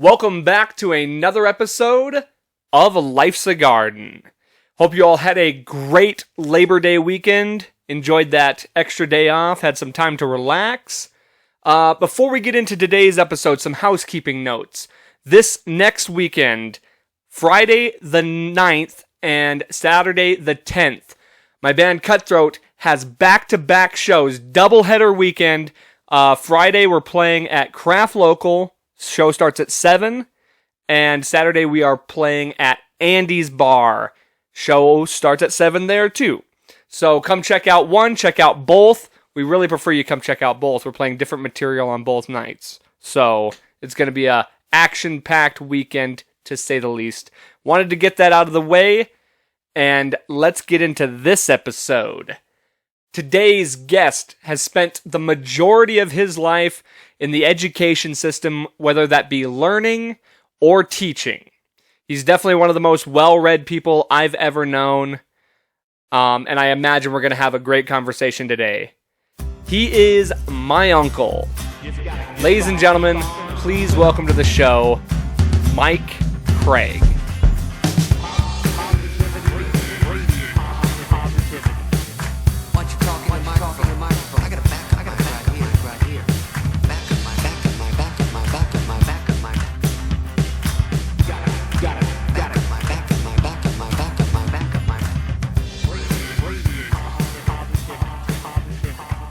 Welcome back to another episode of Life's a Garden. Hope you all had a great Labor Day weekend, enjoyed that extra day off, had some time to relax. Before we get into today's episode, some housekeeping notes. This next weekend, Friday the 9th and Saturday the 10th, my band Cutthroat has back-to-back shows, doubleheader weekend. Friday we're playing at Craft Local. Show starts at 7. And Saturday we are playing at Andy's Bar. Show starts at 7 there too. So come check out one, check out both. We really prefer you come check out both. We're playing different material on both nights. So it's going to be a action-packed weekend, to say the least. Wanted to get that out of the way, and let's get into this episode. Today's guest has spent the majority of his life in the education system, whether that be learning or teaching. He's definitely one of the most well-read people I've ever known, and I imagine we're going to have a great conversation today. He is my uncle. Ladies and gentlemen, please welcome to the show, Mike Craig.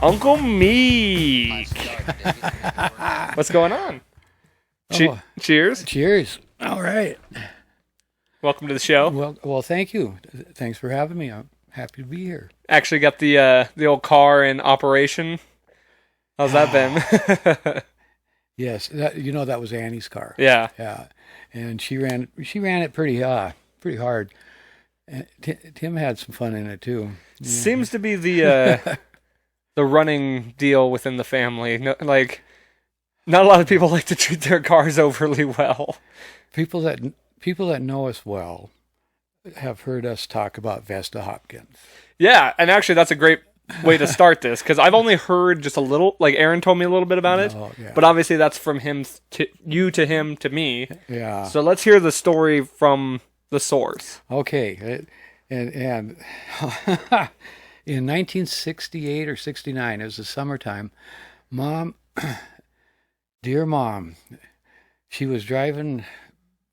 Uncle Meek. What's going on? Cheers. Cheers. All right. Welcome to the show. Well, thank you. Thanks for having me. I'm happy to be here. Actually got the old car in operation. How's that been? Yes, that was Annie's car. Yeah. Yeah, and she ran it pretty hard. And Tim had some fun in it too. Yeah. Seems to be the running deal within the family. No, not a lot of people like to treat their cars overly well. People that know us well have heard us talk about Vesta Hopkins. Yeah, and actually that's a great way to start this, because I've only heard just a little, Aaron told me a little bit about it, yeah. But obviously that's from him to you, to him, to me. Yeah. So let's hear the story from the source. Okay, and in 1968 or 69, it was the summertime, dear Mom, she was driving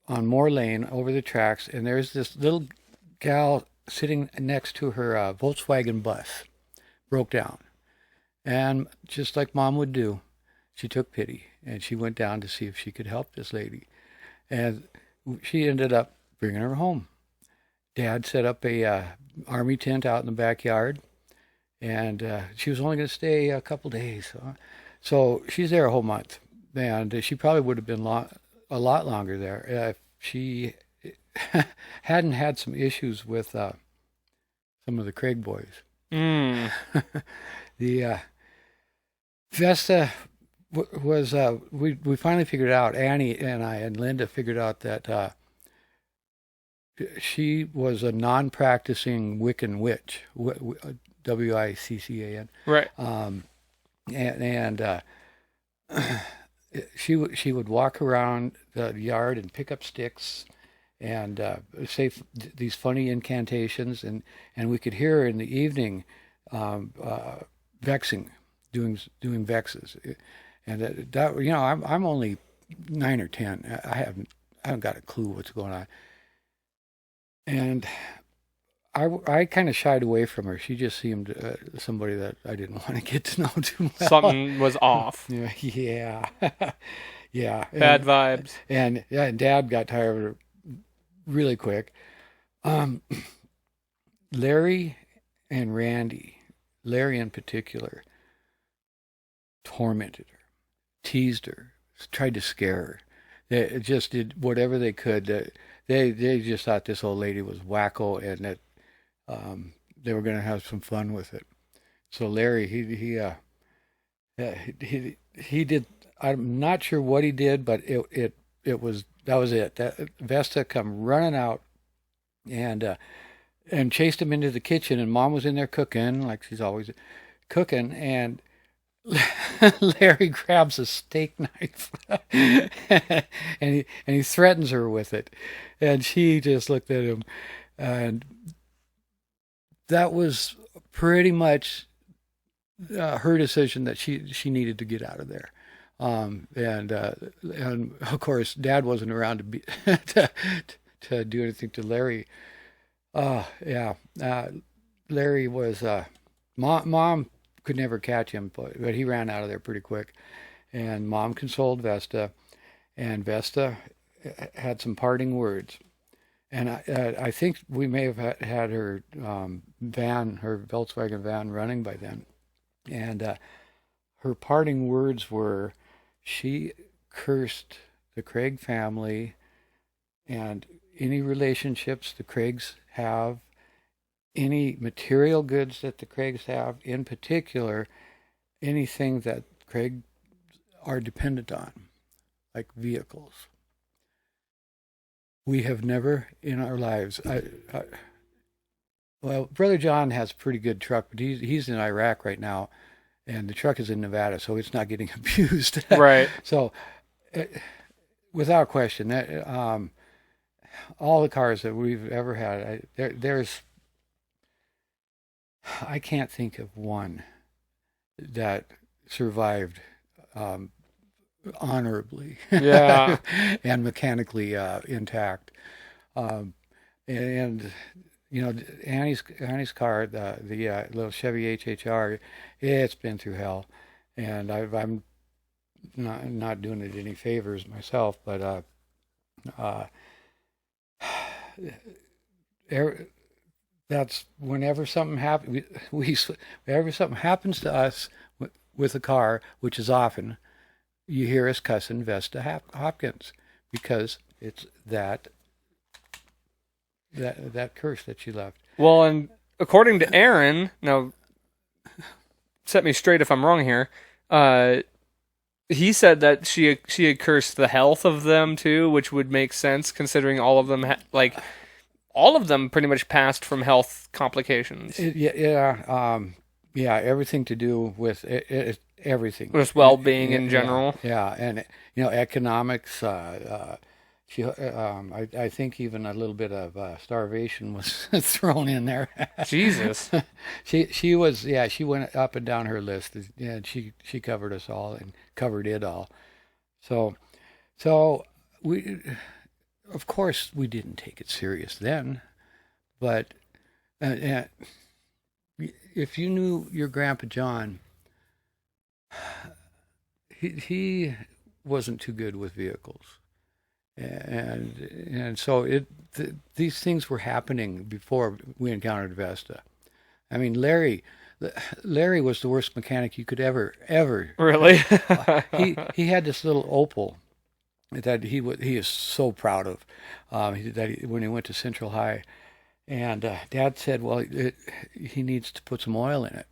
on Moore Lane over the tracks, and there's this little gal sitting next to her Volkswagen bus, broke down. And just like Mom would do, she took pity, and she went down to see if she could help this lady. And she ended up bringing her home. Dad set up a army tent out in the backyard, and she was only going to stay a couple days. So she's there a whole month, and she probably would have been a lot longer there if she hadn't had some issues with some of the Craig boys. The Vesta was we finally figured out, Annie and I and Linda figured out that she was a non-practicing Wiccan witch, Wiccan. Right. And she would walk around the yard and pick up sticks and say these funny incantations, and we could hear her in the evening vexing, doing vexes, and that I'm only 9 or 10. I haven't got a clue what's going on. And I kind of shied away from her. She just seemed somebody that I didn't want to get to know too well. Something was off. Yeah. Yeah. Bad vibes. And Dad got tired of her really quick. Larry and Randy, Larry in particular, tormented her, teased her, tried to scare her. They just did whatever they could. They just thought this old lady was wacko, and that they were going to have some fun with it. So Larry, he did. I'm not sure what he did, but that was it. That Vesta come running out and chased him into the kitchen, and Mom was in there cooking like she's always cooking, and Larry grabs a steak knife and he threatens her with it, and she just looked at him, and that was pretty much her decision that she needed to get out of there. And of course, Dad wasn't around to be to do anything to Larry. Yeah, Larry was mom could never catch him, but he ran out of there pretty quick. And Mom consoled Vesta, and Vesta had some parting words. And I think we may have had her van, her Volkswagen van, running by then. And her parting words were, she cursed the Craig family and any relationships the Craigs have, any material goods that the Craigs have, in particular, anything that Craig are dependent on, like vehicles. We have never in our lives. Well, Brother John has a pretty good truck, but he's in Iraq right now, and the truck is in Nevada, so it's not getting abused. Right. So, without question, that all the cars that we've ever had, there's I can't think of one that survived honorably, Yeah. and mechanically intact. And you know, Annie's car, the little Chevy HHR, it's been through hell, and I'm not doing it any favors myself, but that's whenever something happens, whenever something happens to us with a car, which is often, you hear us cussing Vesta Hopkins, because it's that curse that she left. Well, and according to Aaron, now set me straight if I'm wrong here. He said that she had cursed the health of them too, which would make sense considering all of them all of them pretty much passed from health complications. Yeah, everything to do with everything. Just well-being in general. Yeah, and economics. I think even a little bit of starvation was thrown in there. Jesus. She went up and down her list. Yeah, she covered us all and covered it all. So we, of course, we didn't take it serious then, but if you knew your Grandpa John, he wasn't too good with vehicles. And so these things were happening before we encountered Vesta. I mean, Larry was the worst mechanic you could ever. Really? He had this little Opel that he is so proud of. When he went to Central High, and Dad said, well, he needs to put some oil in it.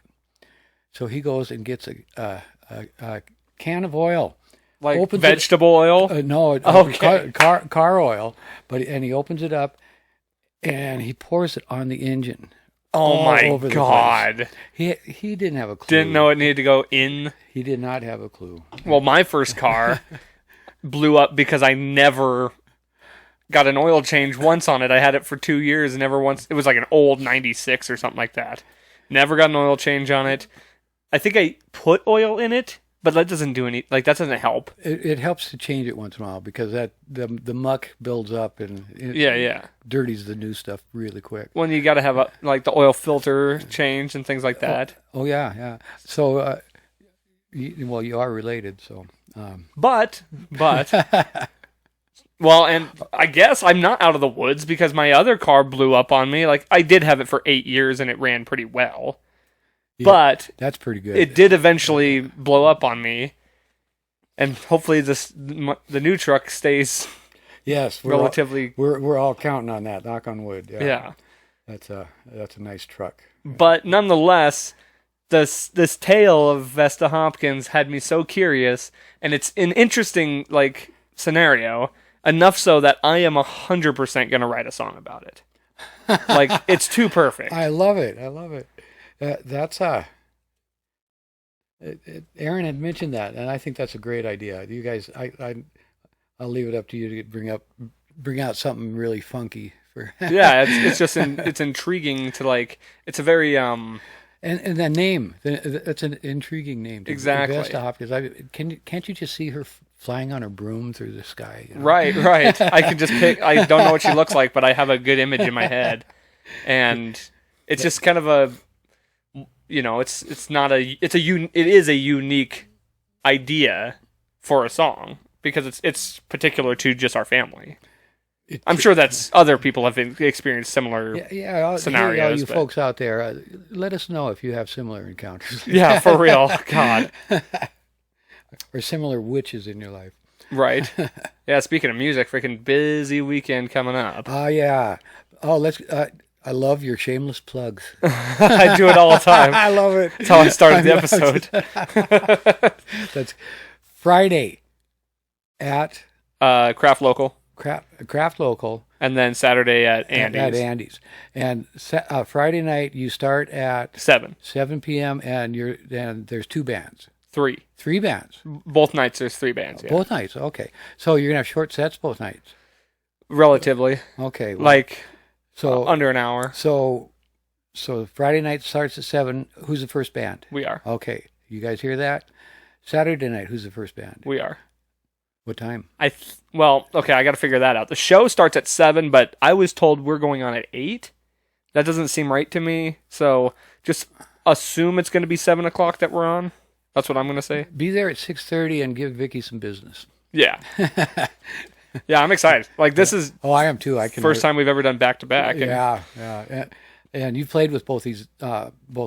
So he goes and gets a can of oil. Like vegetable oil? No, okay. car oil. And he opens it up, and he pours it on the engine. Oh my God! He didn't have a clue. Didn't know it needed to go in. He did not have a clue. Well, my first car blew up because I never got an oil change once on it. I had it for 2 years, and never once. It was like an old '96 or something like that. Never got an oil change on it. I think I put oil in it, but that doesn't do any. That doesn't help. It helps to change it once in a while because the muck builds up and dirties the new stuff really quick. When you got to have the oil filter changed and things like that. Oh yeah. So, you are related. So, but. Well, and I guess I'm not out of the woods because my other car blew up on me. I did have it for 8 years and it ran pretty well. Yeah, but that's pretty good. It did eventually blow up on me, and hopefully the new truck stays. Yes, relatively. We're all counting on that. Knock on wood. Yeah. That's a nice truck. But nonetheless, this tale of Vesta Hopkins had me so curious, and it's an interesting scenario enough so that I am 100% going to write a song about it. It's too perfect. I love it. That's Aaron had mentioned that, and I think that's a great idea. You guys, I'll leave it up to you to bring out something really funky for. Yeah, it's just it's intriguing to like. It's a very And that name, that's an intriguing name. Exactly. Vesta Hopkins. Can't you just see her flying on her broom through the sky? You know? Right. I can just pick. I don't know what she looks like, but I have a good image in my head, and it's just kind of a, it's not a, it is a unique idea for a song because it's particular to just our family. I'm sure that's other people have experienced similar scenarios. Hey, all you folks out there, let us know if you have similar encounters. Yeah, for real. God. Or similar witches in your life. Right. Yeah, speaking of music, freaking busy weekend coming up. Oh, yeah. Oh, I love your shameless plugs. I do it all the time. I love it. That's how I started the episode. That's Friday at Craft Local. Craft Local. And then Saturday at Andy's. At Andy's. And Friday night you start at 7 p.m. and there's 2 bands. 3 bands. Both nights there's 3 bands. Yeah. Both nights. Okay. So you're gonna have short sets both nights. Relatively. Okay. Well, so under an hour. So Friday night starts at 7. Who's the first band? We are. Okay. You guys hear that? Saturday night, who's the first band? We are. What time? Okay, I got to figure that out. The show starts at 7, but I was told we're going on at 8. That doesn't seem right to me. So just assume it's going to be 7 o'clock that we're on. That's what I'm going to say. Be there at 6:30 and give Vicky some business. Yeah. Yeah, I'm excited. This is. Oh, I am too. First time we've ever done back to back. Yeah. And you played with both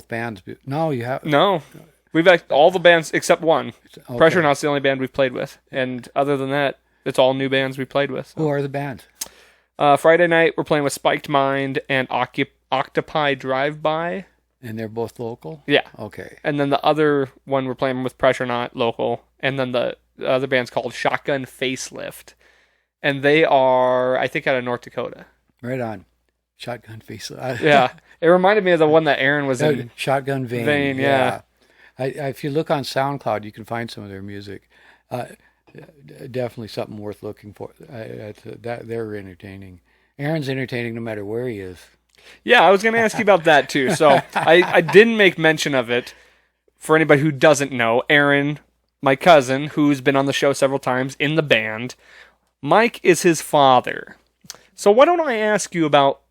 bands. No, you have. No. We've had all the bands except one. Okay. Pressure Not's the only band we've played with. And other than that, it's all new bands we played with. So. Who are the bands? Friday night, we're playing with Spiked Mind and Octopi Drive-By. And they're both local? Yeah. Okay. And then the other one we're playing with Pressure Not, local. And then the other band's called Shotgun Facelift. And they are, I think, out of North Dakota. Right on. Shotgun Facelift. Yeah. It reminded me of the one that Aaron was in. Shotgun Vein. Yeah. If you look on SoundCloud, you can find some of their music. Definitely something worth looking for. They're entertaining. Aaron's entertaining no matter where he is. Yeah, I was going to ask you about that too. So I didn't make mention of it. For anybody who doesn't know, Aaron, my cousin, who's been on the show several times in the band, Mike is his father. So why don't I ask you about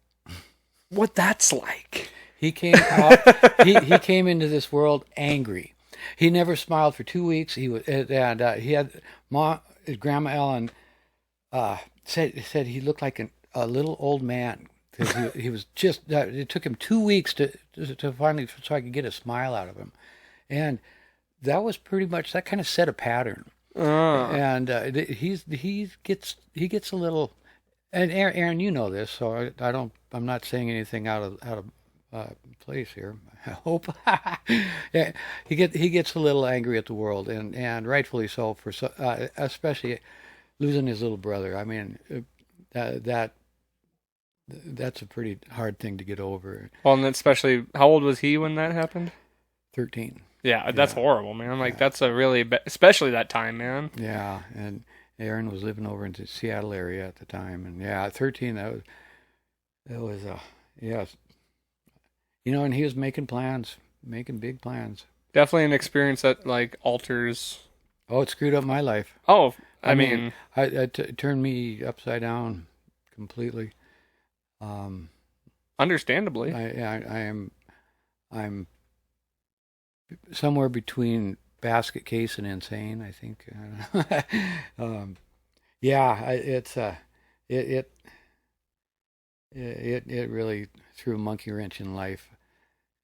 what that's like? He came out. he came into this world angry. He never smiled for 2 weeks. He had Grandma Ellen said he looked like a little old man because he was just. It took him 2 weeks to finally so I could get a smile out of him, and that was pretty much that kind of set a pattern. And he gets a little. And Aaron, you know this, so I'm not saying anything out of place here. I hope. Yeah, he gets a little angry at the world, and rightfully so. Especially losing his little brother. I mean, that's a pretty hard thing to get over. Well, and especially, how old was he when that happened? 13. Yeah, that's horrible, man. That's a really, especially that time, man. Yeah, and Aaron was living over in the Seattle area at the time, and yeah, at 13, that was yes. And he was making big plans. Definitely an experience that alters. Oh, it screwed up my life. Oh, I mean, it turned me upside down completely. Understandably. I'm somewhere between basket case and insane, I think. It really threw a monkey wrench in life,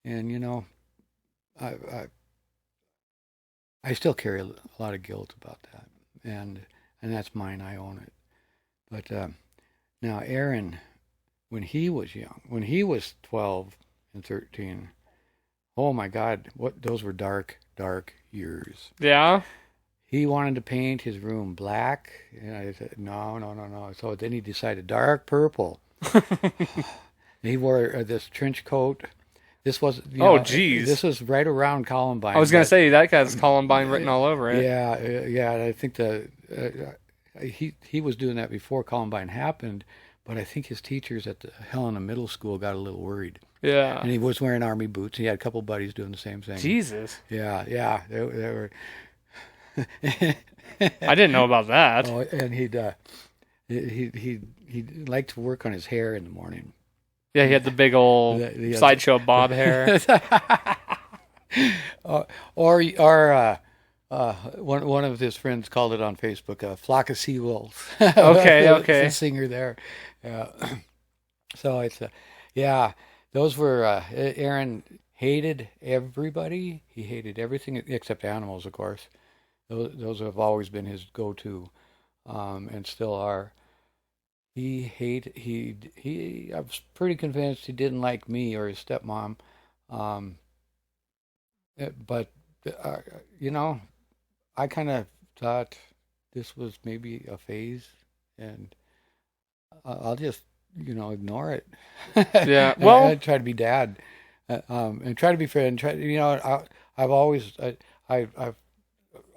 and I still carry a lot of guilt about that, and that's mine. I own it. But now Aaron, when he was young, when he was 12 and 13, oh my God, those were dark years. Yeah. He wanted to paint his room black, and I said, no. So then he decided dark purple. He wore this trench coat. This was, Oh, geez. this was right around Columbine. I was going to say, that guy's Columbine written all over it. Yeah, yeah. I think he was doing that before Columbine happened, but I think his teachers at the Helena Middle School got a little worried. Yeah. And he was wearing army boots. He had a couple buddies doing the same thing. Jesus. Yeah, yeah. They were. I didn't know about that. Oh, and he liked to work on his hair in the morning. Yeah, he had the big old sideshow bob hair. Or one of his friends called it on Facebook a flock of seawolves. Okay, okay. The singer there. Yeah. So it's yeah. Those were Aaron hated everybody. He hated everything except animals, of course. Those have always been his go-to, and still are. I was pretty convinced he didn't like me or his stepmom, but I kind of thought this was maybe a phase, and I'll just ignore it. Yeah, well, I try to be dad, and try to be fair, and I've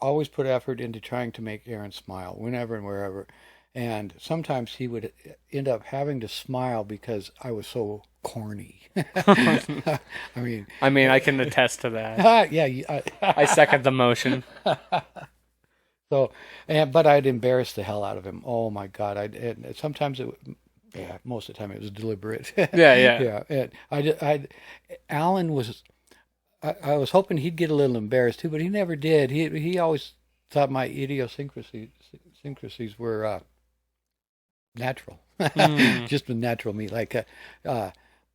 always put effort into trying to make Aaron smile whenever and wherever. And sometimes he would end up having to smile because I was so corny. I mean, I can attest to that. Yeah, I second the motion. So, but I'd embarrass the hell out of him. Oh my God! Sometimes most of the time it was deliberate. Yeah. Yeah. And Alan was. I was hoping he'd get a little embarrassed too, but he never did. He always thought my idiosyncrasies were natural, just the natural me. Like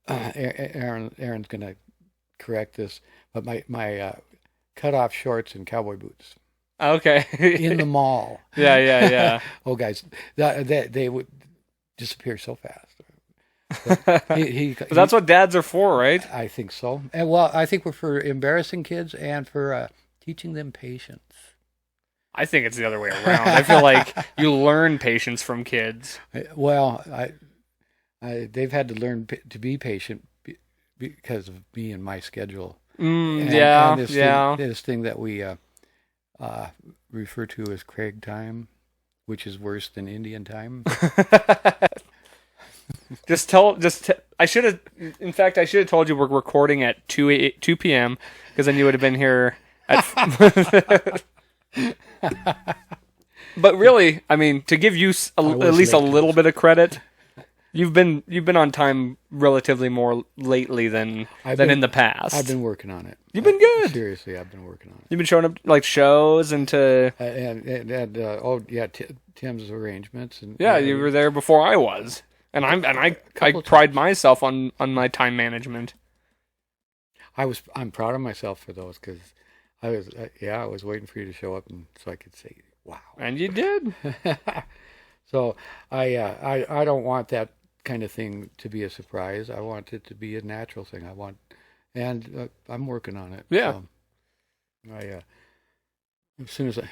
Aaron's gonna correct this, but my cut off shorts and cowboy boots. Okay. In the mall. Yeah. Oh, guys, they would disappear so fast. That's what dads are for, right? I think so. And well, I think we're for embarrassing kids and for teaching them patience. I think it's the other way around. I feel like you learn patience from kids. Well, they've had to learn to be patient because of me and my schedule. And this thing that we refer to as Craig time, which is worse than Indian time. I should have told you we're recording at 2 p.m. because then you would have been here at. But really, I mean, to give you at least a little bit of credit, you've been on time relatively more lately than in the past. I've been working on it. You've been good. Seriously, I've been working on it. You've been showing up like shows and to Tim's arrangements and you were there before I was, and I pride myself on my time management. I'm proud of myself for those because I was waiting for you to show up and so I could say wow. And you did. So I don't want that kind of thing to be a surprise. I want it to be a natural thing. I'm working on it. Yeah. So as soon as I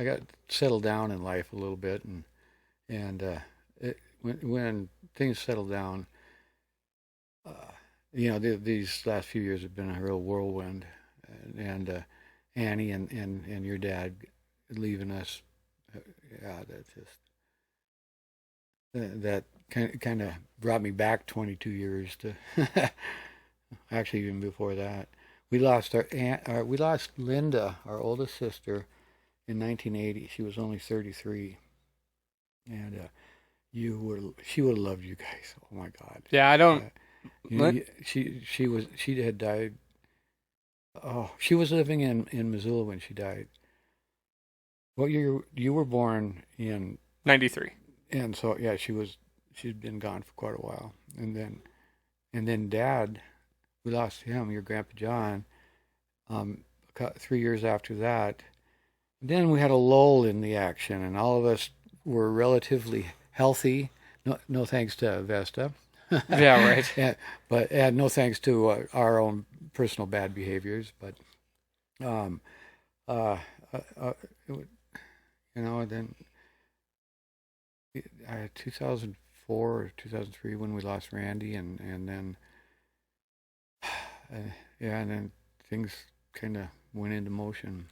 got settled down in life a little bit, and when things settle down, these last few years have been a real whirlwind, and Annie and your dad leaving us, that kind of brought me back 22 years to actually even before that. We lost we lost Linda, our oldest sister, in 1980. She was only 33, and she would have loved you guys. Oh my God. Yeah, I don't. She had died. Oh, she was living in Missoula when she died. Well, you were born in 93, and so yeah, she'd been gone for quite a while, and then Dad. We lost him, your Grandpa John, 3 years after that. Then we had a lull in the action, and all of us were relatively healthy. No thanks to Vesta. Yeah, right. But no thanks to our own personal bad behaviors. But, then 2004 or 2003 when we lost Randy, and then yeah, and then things kind of went into motion.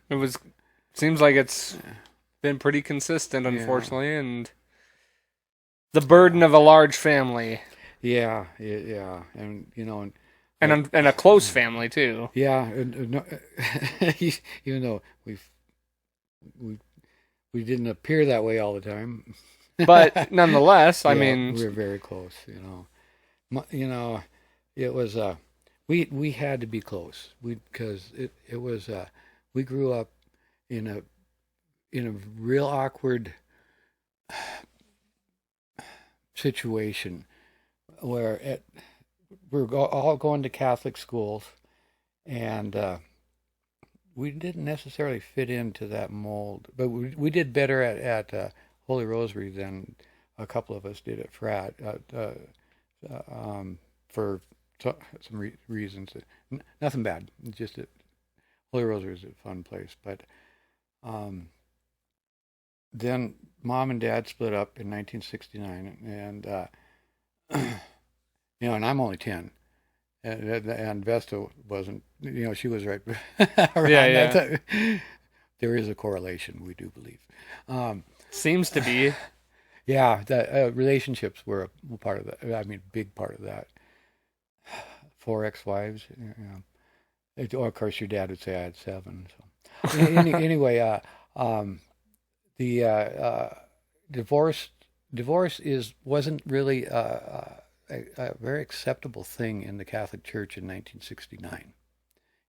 Seems like it's been pretty consistent, Yeah. unfortunately, and the burden of a large family. Yeah, yeah, and And a close family, too. yeah, no, even though we we didn't appear that way all the time. But nonetheless, I Yeah, mean, we were very close. It was we had to be close. Because it was we grew up in a real awkward situation where all going to Catholic schools, and we didn't necessarily fit into that mold, but we did better at Holy Rosary than a couple of us did at Frat for some reasons. Nothing bad, just that Holy Rosary is a fun place. But then Mom and Dad split up in 1969, and and I'm only 10. And Vesta wasn't, she was right around Yeah. that time. There is a correlation, we do believe. Seems to be. Yeah, the relationships were a part of that. I mean, big part of that. 4 ex-wives. Of course, your dad would say I had 7. So anyway, the divorce wasn't really a very acceptable thing in the Catholic Church in 1969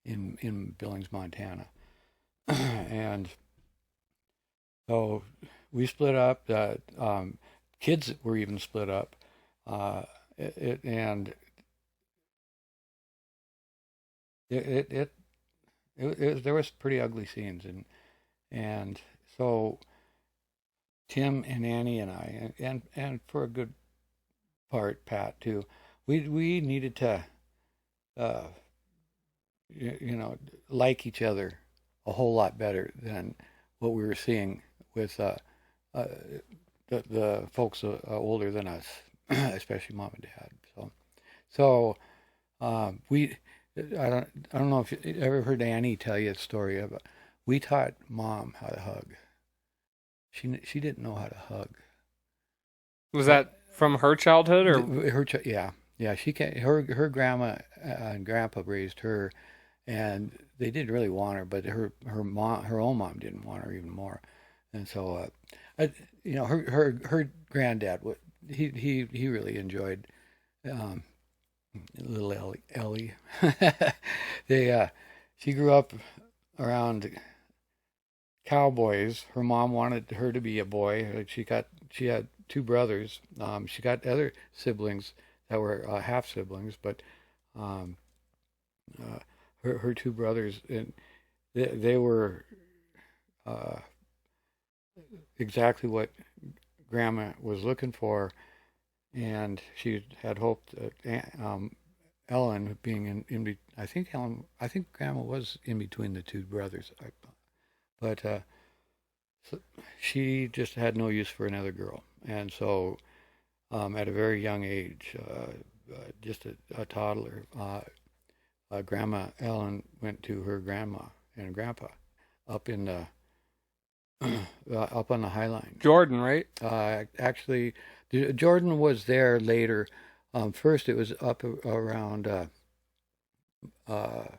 in Billings, Montana. And so we split up. Kids were even split up. And there was pretty ugly scenes. And so Tim and Annie and I, and for a good part, Pat too, we needed to, like each other a whole lot better than what we were seeing with the folks older than us, especially Mom and Dad. So we, I don't know if you ever heard Annie tell you a story about, we taught Mom how to hug. She didn't know how to hug. Was that from her childhood, or yeah. She can't. Her grandma and grandpa raised her, and they did really want her, but her own mom didn't want her even more, and so her granddad he really enjoyed little Ellie. She grew up around cowboys. Her mom wanted her to be a boy. She had 2 brothers. She got other siblings that were half siblings, but her 2 brothers, and they were exactly what Grandma was looking for, and she had hoped that Ellen being I think Grandma was in between the 2 brothers, but so she just had no use for another girl, and so at a very young age, just a toddler, Grandma Ellen went to her grandma and grandpa up in the up on the High Line. Jordan, right? Actually, Jordan was there later. First, it was up around the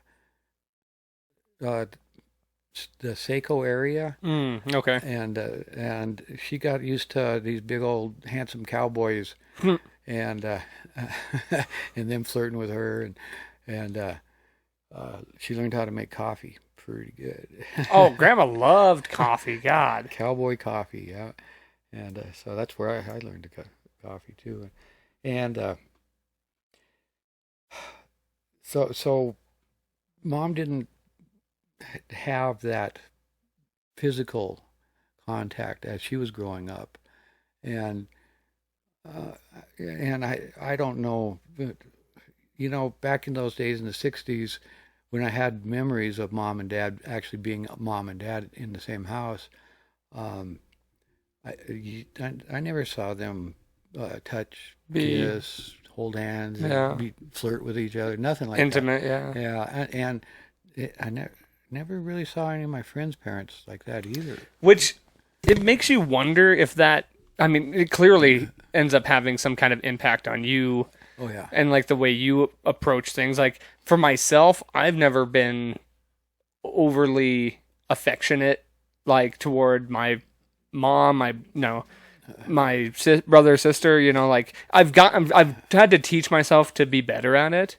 Saco area. Okay. And she got used to these big old handsome cowboys, and and them flirting with her, and she learned how to make coffee pretty good. Oh, Grandma loved coffee. God, cowboy coffee, yeah. And so that's where I learned to coffee too, and so Mom didn't have that physical contact as she was growing up, and I don't know, but, back in those days in the 60s, when I had memories of Mom and Dad actually being Mom and Dad in the same house, I never saw them touch, kiss, hold hands, Yeah. and flirt with each other. Nothing like Intimate, that. yeah. Yeah, and I never really saw any of my friends' parents like that either. Which, it makes you wonder if that, I mean, it clearly ends up having some kind of impact on you Oh yeah. and like the way you approach things. Like for myself, I've never been overly affectionate, like toward my mom, my brother, sister, like I've had to teach myself to be better at it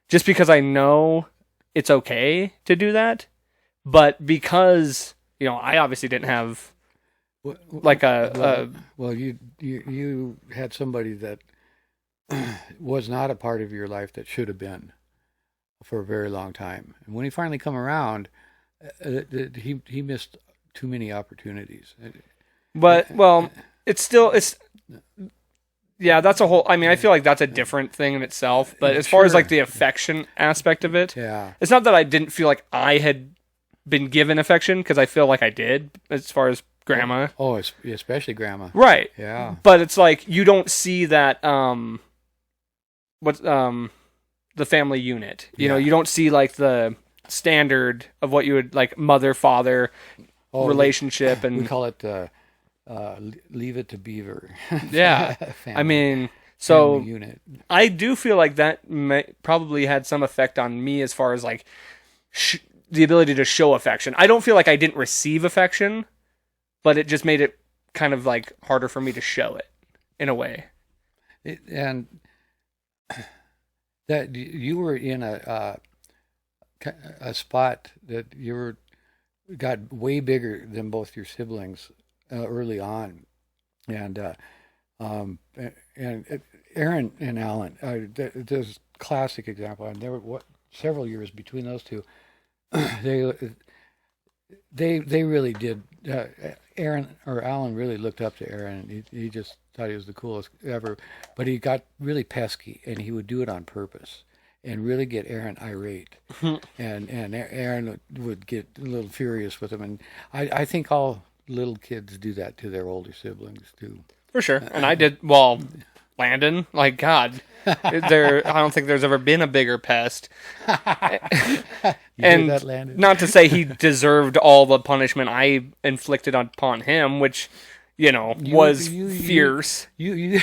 just because I know it's okay to do that. But because, I obviously didn't have like well, you had somebody that was not a part of your life that should have been for a very long time, and when he finally come around, he missed too many opportunities. but well, it's yeah, that's a whole, I mean, I feel like that's a different thing in itself, but as far as like the affection aspect of it, Yeah. it's not that I didn't feel like I had been given affection, because I feel like I did as far as grandma. Oh, especially grandma. Right. Yeah. But it's like you don't see that the family unit. You know, you don't see like the standard of what you would like mother father relationship, and we call it leave it to Beaver. yeah. Family, I mean, so family unit. I do feel like that probably had some effect on me as far as like the ability to show affection. I don't feel like I didn't receive affection, but it just made it kind of like harder for me to show it in a way. And that you were in a spot that got way bigger than both your siblings early on, and Aaron and Alan, there's a classic example, and there were several years between those two. They really did. Aaron or Alan really looked up to Aaron. He just thought he was the coolest ever. But he got really pesky, and he would do it on purpose and really get Aaron irate. and Aaron would get a little furious with him. And I think all little kids do that to their older siblings too. For sure. And I did, well, Landon, like God, I don't think there's ever been a bigger pest. And that, Landon? Not to say he deserved all the punishment I inflicted upon him, which, was fierce. You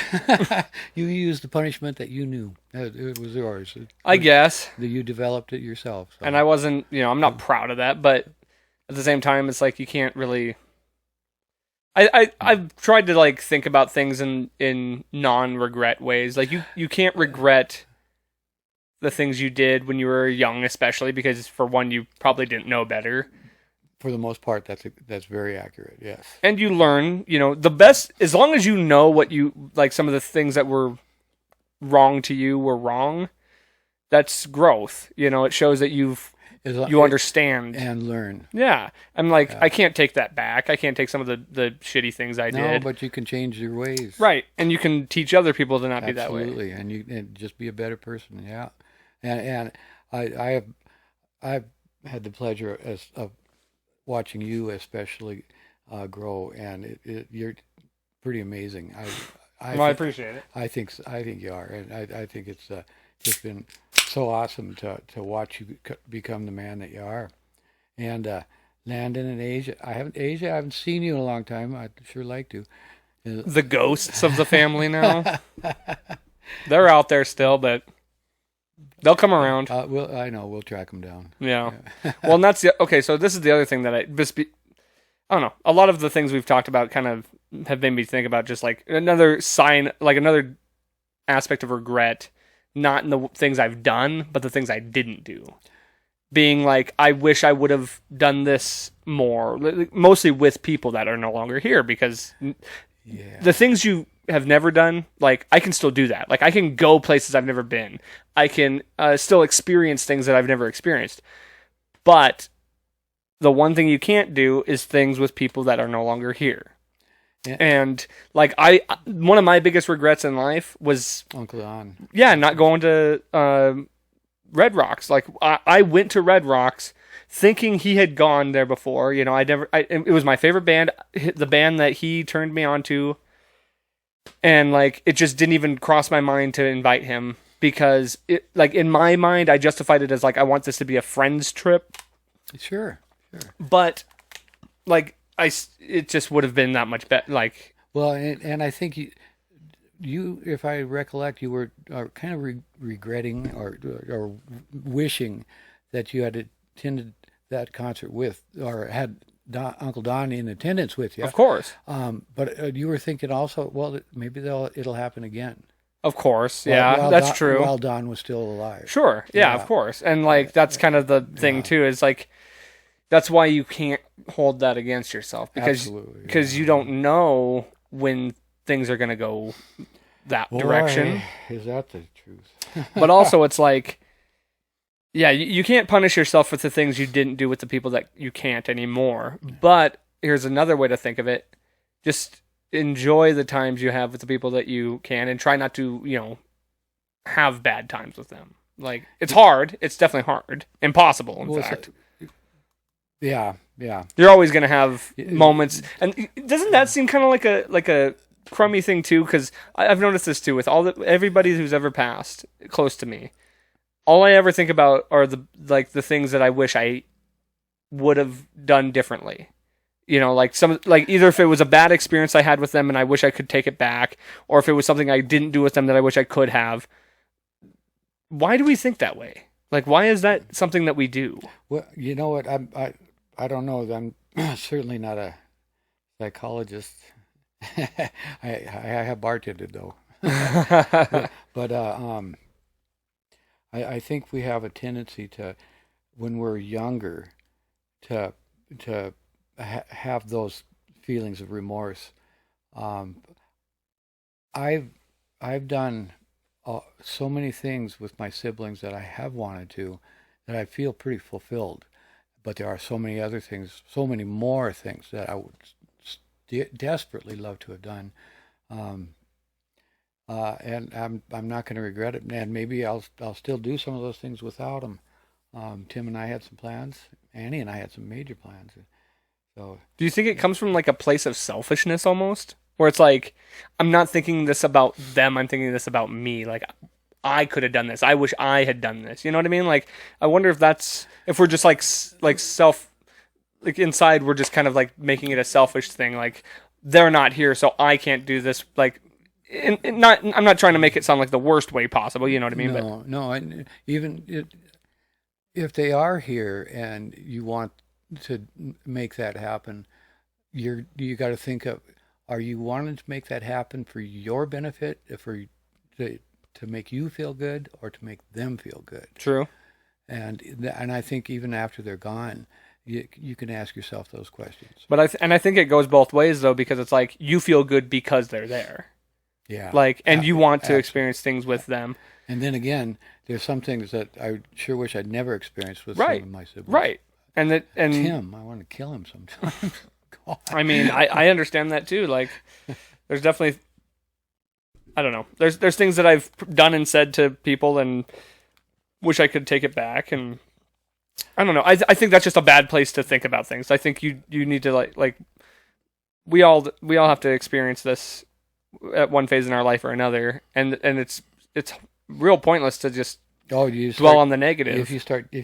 used the punishment that you knew. It was yours. I guess. You developed it yourself. So. And I wasn't, I'm not proud of that, but at the same time, it's like you can't really... I've tried to like think about things in non-regret ways. Like you can't regret the things you did when you were young, especially because for one, you probably didn't know better. For the most part, that's very accurate. Yes. And you learn, the best, as long as you know what you like, some of the things that were wrong to you were wrong. That's growth. It shows that you understand and learn. Yeah. I'm like, I can't take that back. I can't take some of the shitty things I did. No, but you can change your ways. Right. And you can teach other people to not be that way. Absolutely. And just be a better person. Yeah. And I've had the pleasure of watching you especially grow, and you're pretty amazing. I appreciate it. I think you are, and I think it's just been so awesome to watch you become the man that you are. And Landon and Asia, I haven't seen you in a long time. I'd sure like to. The ghosts of the family now. They're out there still, but they'll come around. I know we'll track them down. Yeah. Well, and that's okay. So this is the other thing that I don't know. A lot of the things we've talked about kind of have made me think about just like another sign, like another aspect of regret, not in the things I've done, but the things I didn't do. Being like, I wish I would have done this more, mostly with people that are no longer here, because the things you have never done, like I can still do that. Like I can go places I've never been. I can still experience things that I've never experienced. But the one thing you can't do is things with people that are no longer here. Yeah. And like one of my biggest regrets in life was Uncle Don. Yeah, not going to Red Rocks. Like I went to Red Rocks thinking he had gone there before. It was my favorite band, the band that he turned me on to. And like it just didn't even cross my mind to invite him because it like in my mind I justified it as like I want this to be a friend's trip. Sure. But like it just would have been that much better. Like, well, and I think you, if I recollect, you were kind of regretting or wishing that you had attended that concert with or had Uncle Don in attendance with you. Of course. But you were thinking also, well, maybe it'll happen again. Of course, yeah, while that's true. While Don was still alive. Sure, yeah, of course, and like that's kind of the thing too. Is like. That's why you can't hold that against yourself because you don't know when things are going to go that direction. Is that the truth? But also it's like, yeah, you can't punish yourself for the things you didn't do with the people that you can't anymore. But here's another way to think of it. Just enjoy the times you have with the people that you can and try not to, have bad times with them. Like, it's hard. It's definitely hard. Impossible, in fact. Yeah. You're always going to have moments. And doesn't that seem kind of like a crummy thing too? Because I've noticed this too with everybody who's ever passed close to me. All I ever think about are the things that I wish I would have done differently. Either if it was a bad experience I had with them and I wish I could take it back, or if it was something I didn't do with them that I wish I could have. Why do we think that way? Like, why is that something that we do? Well, you know what? I don't know. I'm certainly not a psychologist. I have bartended though. but I think we have a tendency to, when we're younger, to have those feelings of remorse. I've done so many things with my siblings that I have wanted to, that I feel pretty fulfilled. But there are so many other things, so many more things that I would desperately love to have done. And I'm not going to regret it. And maybe I'll still do some of those things without them. Tim and I had some plans. Annie and I had some major plans. So, do you think it comes from like a place of selfishness almost? Where it's like, I'm not thinking this about them, I'm thinking this about me. Like, I could have done this. I wish I had done this. You know what I mean? Like, I wonder if we're just like inside, we're just kind of like making it a selfish thing. Like, they're not here, so I can't do this. Like, I'm not trying to make it sound like the worst way possible. You know what I mean? No. Even if they are here and you want to make that happen, you got to think of, are you wanting to make that happen for your benefit, to make you feel good, or to make them feel good? True. And I think even after they're gone, you can ask yourself those questions. But I think it goes both ways though, because it's like you feel good because they're there. Yeah. Like, and you want to experience things with them. And then again, there's some things that I sure wish I'd never experienced with some of my siblings. Right. And Tim, I want to kill him sometimes. I mean, I understand that too. Like, there's definitely, I don't know. There's things that I've done and said to people and wish I could take it back. And I don't know. I think that's just a bad place to think about things. I think you need to like we all have to experience this at one phase in our life or another, and it's real pointless to just dwell on the negative. If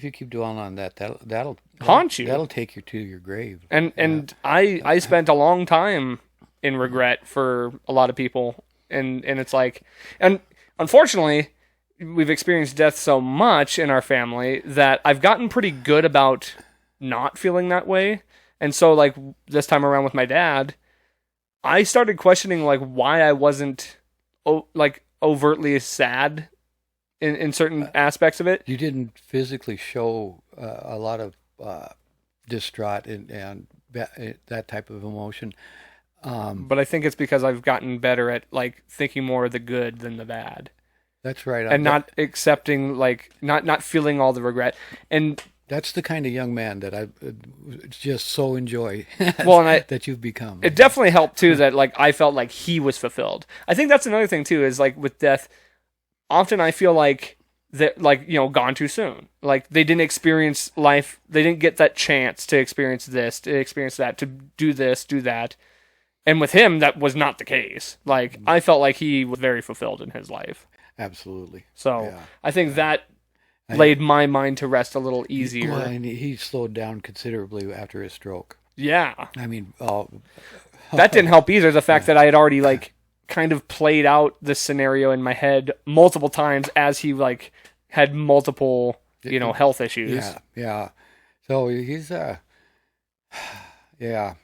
you keep dwelling on that'll haunt you. That'll take you to your grave. And I spent a long time in regret for a lot of people, and it's like, and unfortunately, we've experienced death so much in our family that I've gotten pretty good about not feeling that way. And so, like, this time around with my dad, I started questioning like why I wasn't overtly sad in certain aspects of it. You didn't physically show a lot of distraught and that type of emotion. But I think it's because I've gotten better at like thinking more of the good than the bad. That's right. And not accepting, like, not feeling all the regret. And that's the kind of young man that I just so enjoy. Well, and that you've become. It definitely helped too that like I felt like he was fulfilled. I think that's another thing too, is like with death, often I feel like that, like, gone too soon. Like they didn't experience life. They didn't get that chance to experience this, to experience that, to do this, do that. And with him, that was not the case. Like, I felt like he was very fulfilled in his life. Absolutely. So Yeah. I think that laid my mind to rest a little easier. Well, and he slowed down considerably after his stroke. Yeah. I mean, That didn't help either. The fact that I had already like kind of played out this scenario in my head multiple times as he like had multiple, health issues. Yeah. So he's yeah.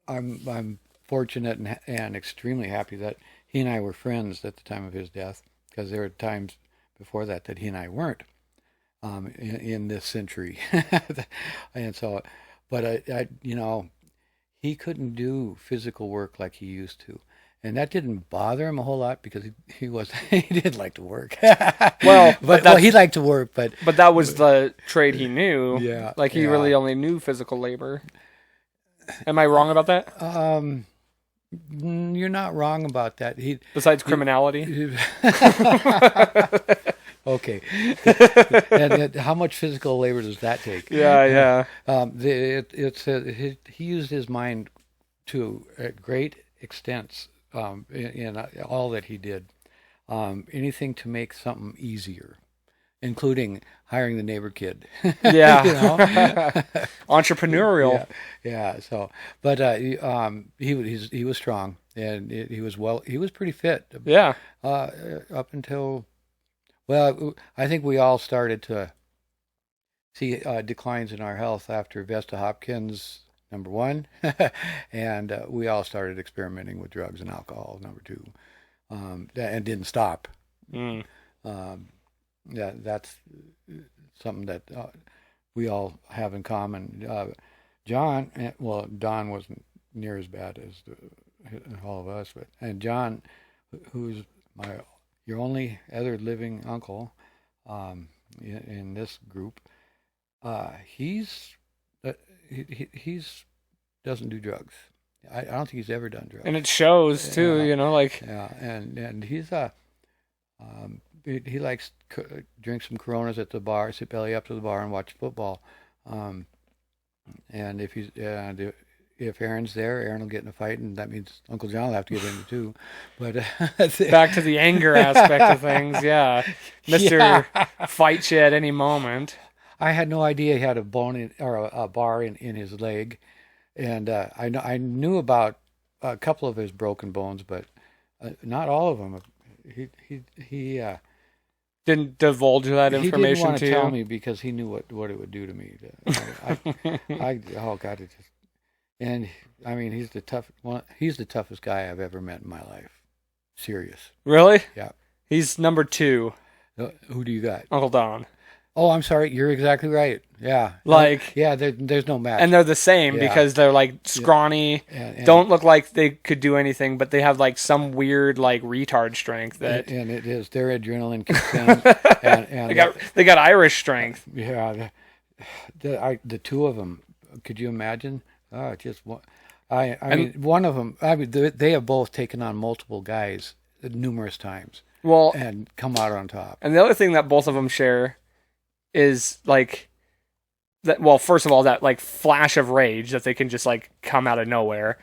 I'm fortunate and extremely happy that he and I were friends at the time of his death, because there were times before that he and I weren't in this century. And so, but he couldn't do physical work like he used to. And that didn't bother him a whole lot, because he didn't like to work. Well, he liked to work, but that was the trade he knew. Yeah, like he really only knew physical labor. Am I wrong about that? You're not wrong about that. Besides criminality. Okay. And how much physical labor does that take? Yeah. He used his mind to great extents in all that he did. Anything to make something easier, including hiring the neighbor kid. Yeah. Up Yeah. So, but he was strong, and he was pretty fit. Yeah. Up until, well, I think we all started to see declines in our health after Vesta Hopkins, number one, and we all started experimenting with drugs and alcohol, number two, and didn't stop. That's something that we all have in common. Don wasn't near as bad as all of us, and John, who's your only other living uncle in this group, he's doesn't do drugs. I don't think he's ever done drugs, and it shows too. And he's he likes drink some Coronas at the bar, sit belly up to the bar, and watch football. And if Aaron's there, Aaron will get in a fight, and that means Uncle John will have to get in it too. But back to the anger aspect of things, yeah. Mr. Fight you at any moment. I had no idea he had a bone or a bar in his leg, and I knew about a couple of his broken bones, but not all of them. He didn't divulge that information to you. He didn't want to tell me, because he knew what it would do to me. Oh God, it just. And I mean, he's the toughest guy I've ever met in my life. Serious. Really? Yeah. He's number 2. Who do you got? Uncle Don. Oh, I'm sorry. You're exactly right. Yeah. There's no match. And they're the same, because they're like scrawny, don't look like they could do anything, but they have like some weird like retard strength that. And it is their adrenaline kicks in, and they got Irish strength. Yeah. The two of them. Could you imagine? Just one. I mean, one of them. I mean, they have both taken on multiple guys numerous times. Well, and come out on top. And the other thing that both of them share is like that. Well, first of all, that like flash of rage that they can just like come out of nowhere.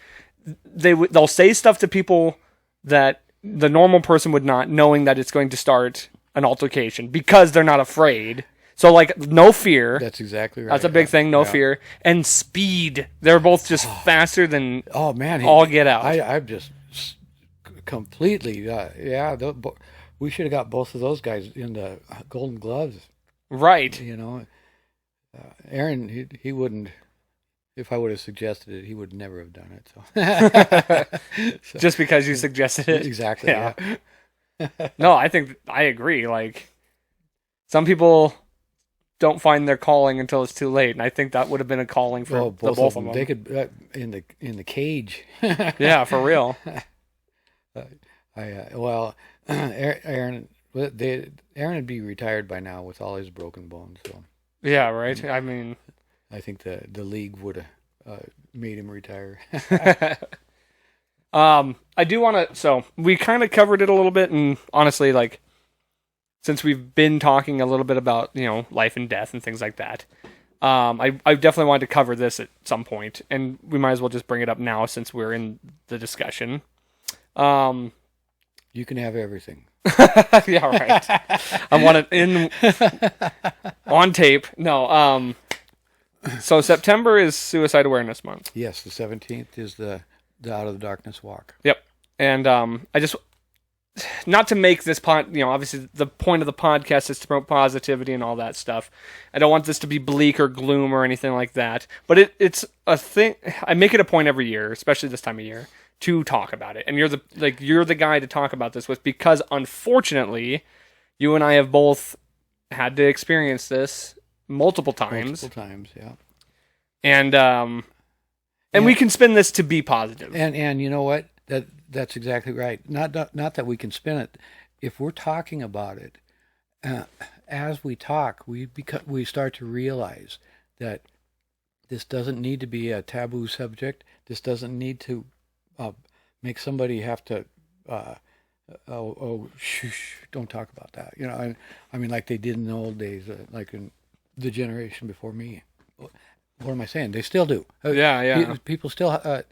They'll say stuff to people that the normal person would not, knowing that it's going to start an altercation, because they're not afraid. So, like, no fear. That's exactly right. That's a big thing, no fear. And speed. They're both just faster than all get out. I'm just completely, we should have got both of those guys in the Golden Gloves. Right. Aaron, he wouldn't, if I would have suggested it, he would never have done it. So. Just because you suggested it? Exactly, yeah. No, I agree. Like, some people don't find their calling until it's too late, and I think that would have been a calling for both of them. They could in the cage. Yeah, for real. Aaron would be retired by now with all his broken bones. So yeah, right. I mean, I think the league would have made him retire. I do want to. So we kind of covered it a little bit, and honestly, like, since we've been talking a little bit about life and death and things like that, I definitely wanted to cover this at some point, and we might as well just bring it up now since we're in the discussion. You can have everything. Yeah, right. I want it in on tape. No. So September is Suicide Awareness Month. Yes, the 17th is the Out of the Darkness Walk. Yep. And I just, not to make this obviously the point of the podcast is to promote positivity and all that stuff. I don't want this to be bleak or gloom or anything like that. But it's a thing. I make it a point every year, especially this time of year, to talk about it. And you're the guy to talk about this with, because unfortunately, you and I have both had to experience this multiple times. Yeah. And we can spin this to be positive. And you know what? That's exactly right. Not that we can spin it. If we're talking about it, as we talk, we start to realize that this doesn't need to be a taboo subject. This doesn't need to make somebody have to shh, don't talk about that. I mean, like they did in the old days, like in the generation before me. What am I saying? They still do. Yeah. People still,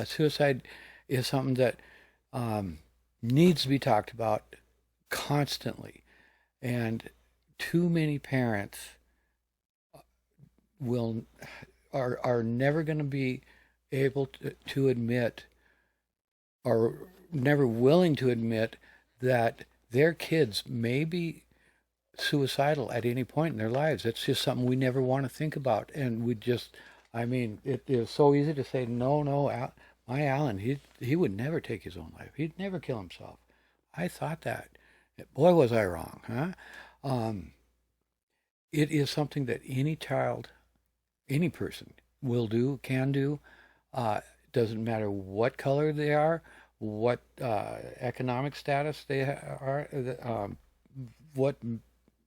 suicide is something that needs to be talked about constantly. And too many parents are never going to be able to admit, or never willing to admit, that their kids may be suicidal at any point in their lives. It's just something we never want to think about. And it is so easy to say, no, my Alan, he would never take his own life. He'd never kill himself. I thought that. Boy, was I wrong, huh? It is something that any child, any person can do. Doesn't matter what color they are, what economic status they are,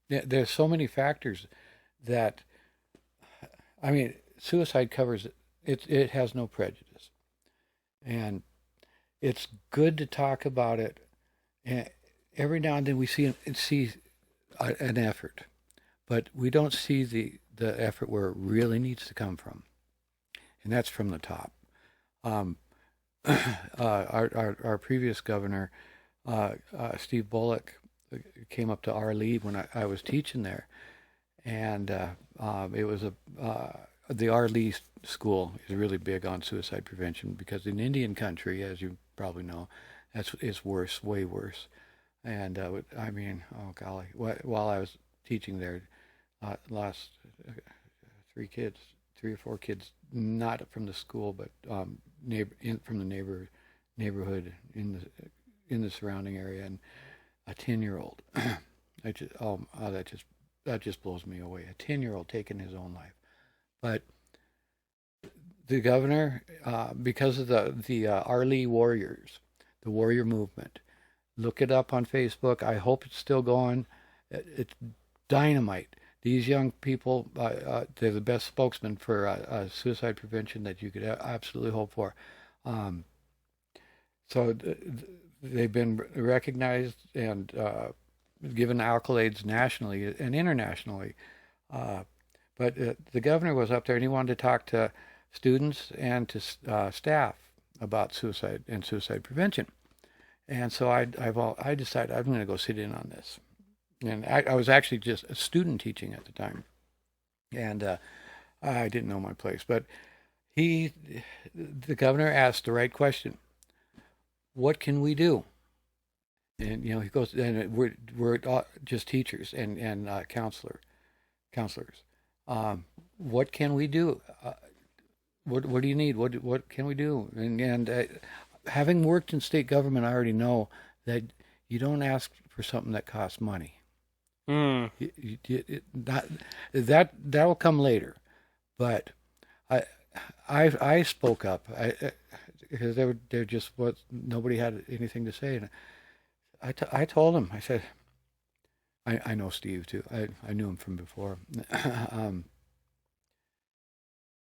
there's so many factors that, suicide covers it. It has no prejudice. And it's good to talk about it. And every now and then we see an effort, but we don't see the effort where it really needs to come from. And that's from the top. Our previous governor, Steve Bullock, came up to our lead when I was teaching there, and it was the R. Lee School is really big on suicide prevention, because in Indian country, as you probably know, it's worse, way worse. And oh golly, while I was teaching there, lost three or four kids, not from the school, but from the neighborhood in the surrounding area, and a 10-year-old. That just blows me away. A 10-year-old taking his own life. But the governor, because of the Arlee Warriors, the warrior movement, look it up on Facebook. I hope it's still going. It's dynamite. These young people, they're the best spokesmen for suicide prevention that you could absolutely hope for. So they've been recognized and given accolades nationally and internationally. But the governor was up there, and he wanted to talk to students and to staff about suicide and suicide prevention. And so I decided I'm going to go sit in on this. And I was actually just a student teaching at the time, and I didn't know my place. But the governor asked the right question: what can we do? And he goes, and we're just teachers and counselors. What can we do? What do you need? What can we do? And having worked in state government, I already know that you don't ask for something that costs money. That will come later, but I spoke up because there just was nobody had anything to say, and I told him, I said, I know Steve too. I knew him from before,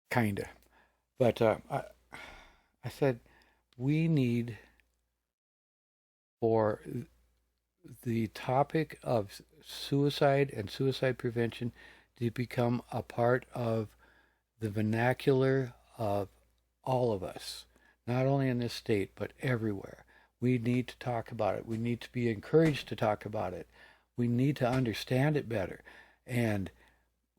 kinda, but I said, we need for the topic of suicide and suicide prevention to become a part of the vernacular of all of us, not only in this state, but everywhere. We need to talk about it. We need to be encouraged to talk about it. We need to understand it better. And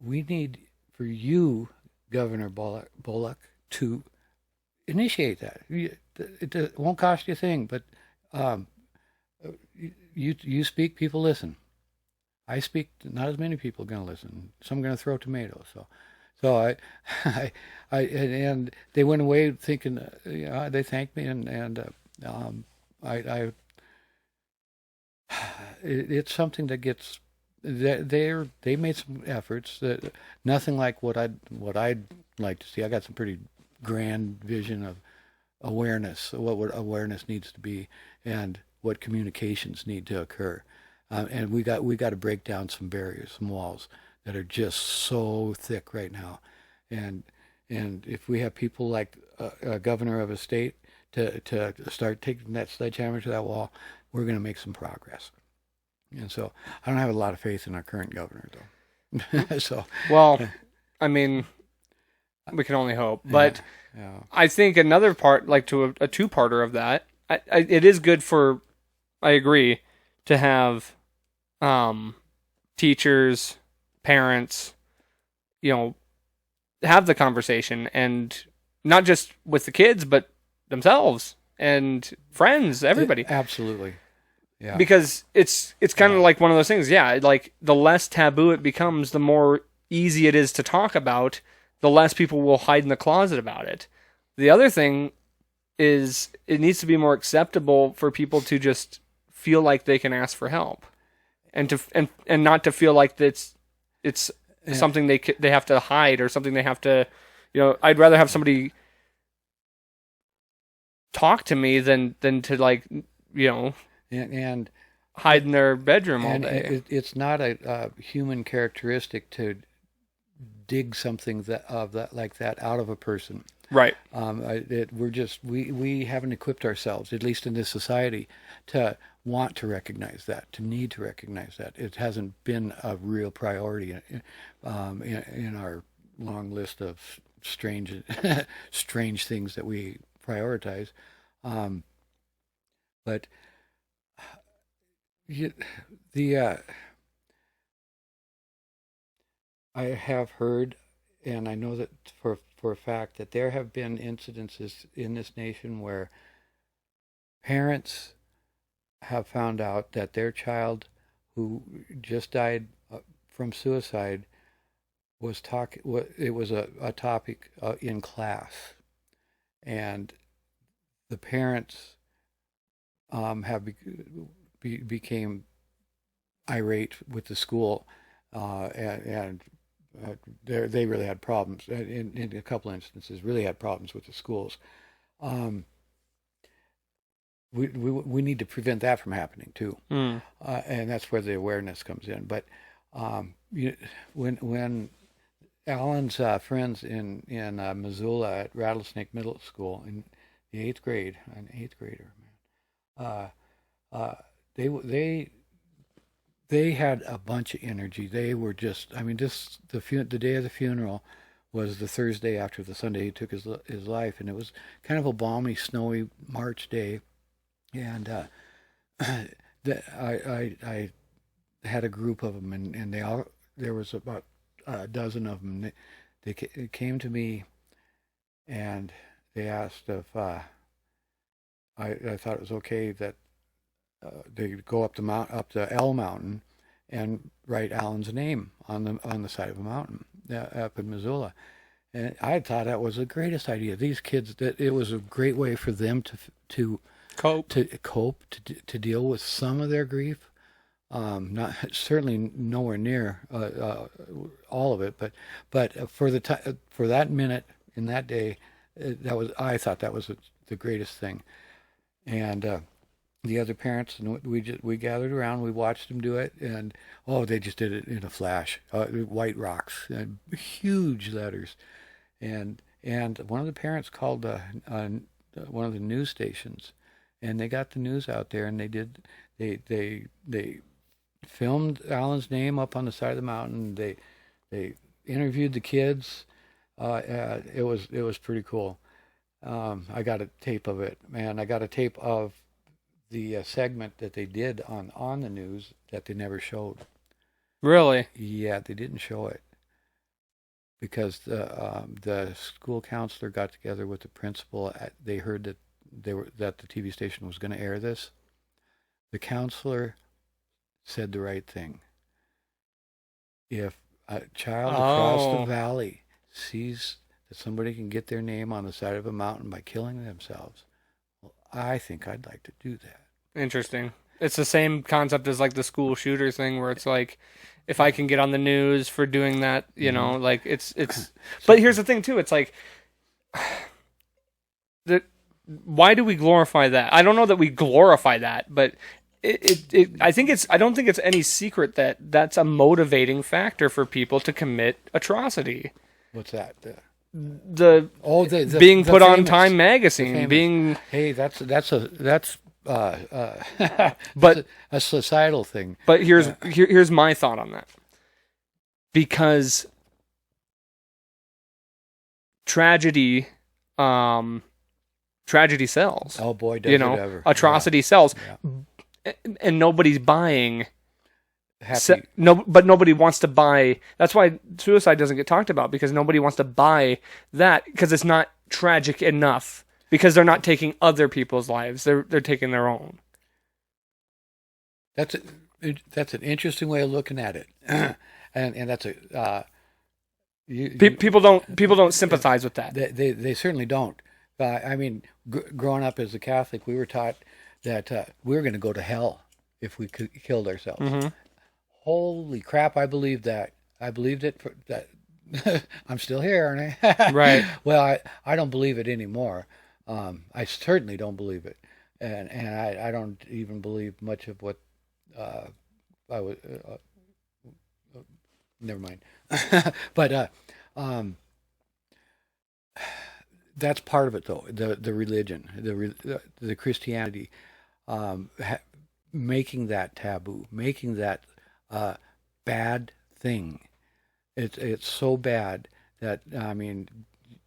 we need for you, Governor Bullock, to initiate that. It won't cost you a thing, but you speak, people listen. I speak, not as many people are going to listen. Some are going to throw tomatoes. So and they went away thinking, they thanked me, and I it's something that gets. They made some efforts that nothing like what I'd like to see. I got some pretty grand vision of awareness, what awareness needs to be, and what communications need to occur. And we got to break down some barriers, some walls that are just so thick right now. And if we have people like a governor of a state to start taking that sledgehammer to that wall, we're going to make some progress. And so I don't have a lot of faith in our current governor, though. So well, I mean, we can only hope. But yeah. I think another part, like to a two-parter of that, it is good for, I agree, to have teachers, parents, have the conversation, and not just with the kids, but themselves and friends, everybody. Absolutely. Yeah. Because it's kind of like one of those things, like the less taboo it becomes, the more easy it is to talk about, the less people will hide in the closet about it. The other thing is it needs to be more acceptable for people to just feel like they can ask for help, and not to feel like it's something they have to hide, or something they have to, I'd rather have somebody talk to me than to and hide in their bedroom all day. It's not a human characteristic to dig something like that out of a person. Right. We haven't equipped ourselves, at least in this society, to want to recognize that, to need to recognize that. It hasn't been a real priority in our long list of strange things that we prioritize. But I have heard, and I know that for a fact, that there have been incidences in this nation where parents have found out that their child who just died from suicide it was a topic in class, and the parents became irate with the school, and they really had problems. In a couple instances, really had problems with the schools. We need to prevent that from happening too, and that's where the awareness comes in. But when Alan's friends in Missoula at Rattlesnake Middle School in the 8th grade, an 8th grader, they had a bunch of energy. They were just, the day of the funeral was the Thursday after the Sunday he took his life, and it was kind of a balmy, snowy March day, and I had a group of them, and there was about a dozen of them. They came to me, and they asked if I thought it was okay that they go up the L Mountain, and write Alan's name on the side of a mountain up in Missoula. And I thought that was the greatest idea. These kids, that it was a great way for them to cope, to deal with some of their grief. Not certainly nowhere near all of it, but for that minute in that day, I thought that was the greatest thing. And the other parents, and we gathered around, we watched them do it, and they just did it in a flash. White rocks, huge letters, and one of the parents called one of the news stations, and they got the news out there, and they filmed Alan's name up on the side of the mountain. They They interviewed the kids. It was pretty cool. I got a tape of it, man. I got a tape of the segment that they did on the news that they never showed. Really? Yeah, they didn't show it because the school counselor got together with the principal. They heard that that the TV station was going to air this. The counselor said the right thing. If a child across the valley sees that somebody can get their name on the side of a mountain by killing themselves, well, I think I'd like to do that. Interesting. It's the same concept as like the school shooter thing, where it's like, if I can get on the news for doing that, you know, like it's. But here's the thing too. It's like, why do we glorify that? I don't know that we glorify that, but I don't think it's any secret that that's a motivating factor for people to commit atrocity. What's that? The being put on Time magazine, being that's but a societal thing. But here's my thought on that. Because tragedy sells. Oh boy, does it ever. Atrocity sells. Yeah. And nobody's buying happy. But nobody wants to buy. That's why suicide doesn't get talked about, because nobody wants to buy that, because it's not tragic enough, because they're not taking other people's lives. They're taking their own. That's an interesting way of looking at it. and that's a people don't sympathize with that. They certainly don't. I mean, growing up as a Catholic, we were taught that we were going to go to hell if we killed ourselves. Mm-hmm. Holy crap! I believed that. I believed it. I'm still here, aren't I? Right. Well, I don't believe it anymore. I certainly don't believe it, and I don't even believe much of what I was. Never mind. But that's part of it, though. The religion, the Christianity, making that taboo, making that bad thing. It's so bad that, I mean,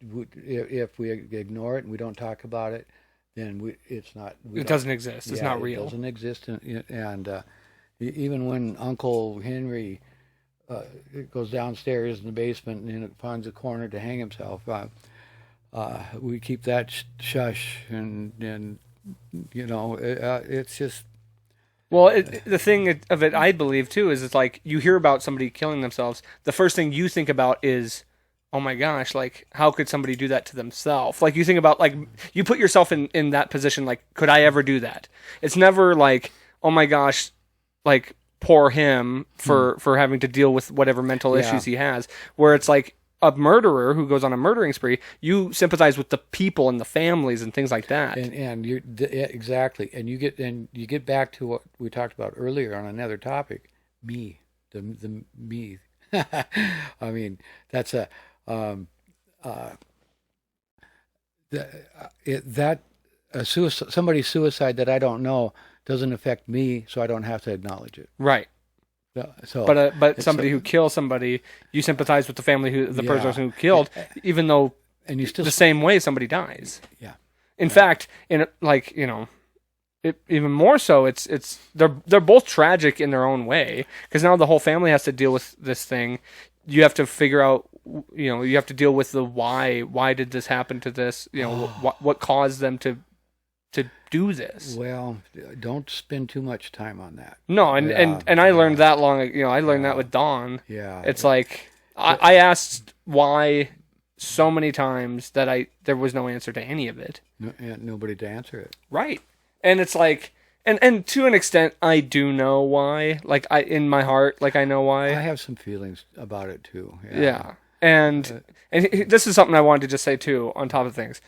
if we ignore it and we don't talk about it, then it's not. It doesn't exist. It's not real. It doesn't exist, and even when Uncle Henry goes downstairs in the basement and finds a corner to hang himself, we keep that shush, and you know, it's just. Well, the thing of it, I believe, too, is it's like you hear about somebody killing themselves. The first thing you think about is, oh my gosh, like, how could somebody do that to themselves? Like, you think about, like, you put yourself in that position, like, could I ever do that? It's never like, oh my gosh, like, poor him for having to deal with whatever mental issues he has. Where it's like, a murderer who goes on a murdering spree, you sympathize with the people and the families and things like that. And you exactly, and you get back to what we talked about earlier on another topic, me, the me. I mean, that's somebody's suicide that I don't know doesn't affect me, so I don't have to acknowledge it. Right. So, but somebody who kills somebody, you sympathize with the family the person who killed, even though and you still the same way somebody dies. Yeah. In fact, in like, you know, even more so, it's they're both tragic in their own way, because now the whole family has to deal with this thing. You have to figure out, you know, you have to deal with the why. Why did this happen to this? You know, what caused them to do this? Well, don't spend too much time on that. No, and I learned that I learned that with Dawn. Yeah. It's like I asked why so many times that there was no answer to any of it. Nobody to answer it. Right. And it's like, and to an extent I do know why. Like, in my heart, like, I know why. I have some feelings about it too. Yeah. And this is something I wanted to just say too, on top of things.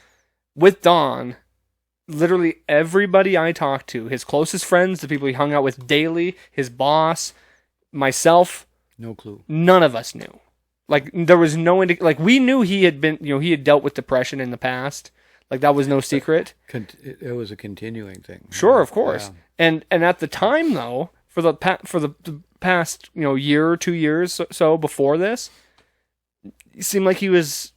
With Dawn, literally everybody I talked to, his closest friends, the people he hung out with daily, his boss, myself, no clue. None of us knew. Like, there was no like, we knew he had dealt with depression in the past. Like, that was no secret. It was a continuing thing. Sure, of course. Yeah. And at the time, though, for past, year or 2 years so before this, it seemed like he was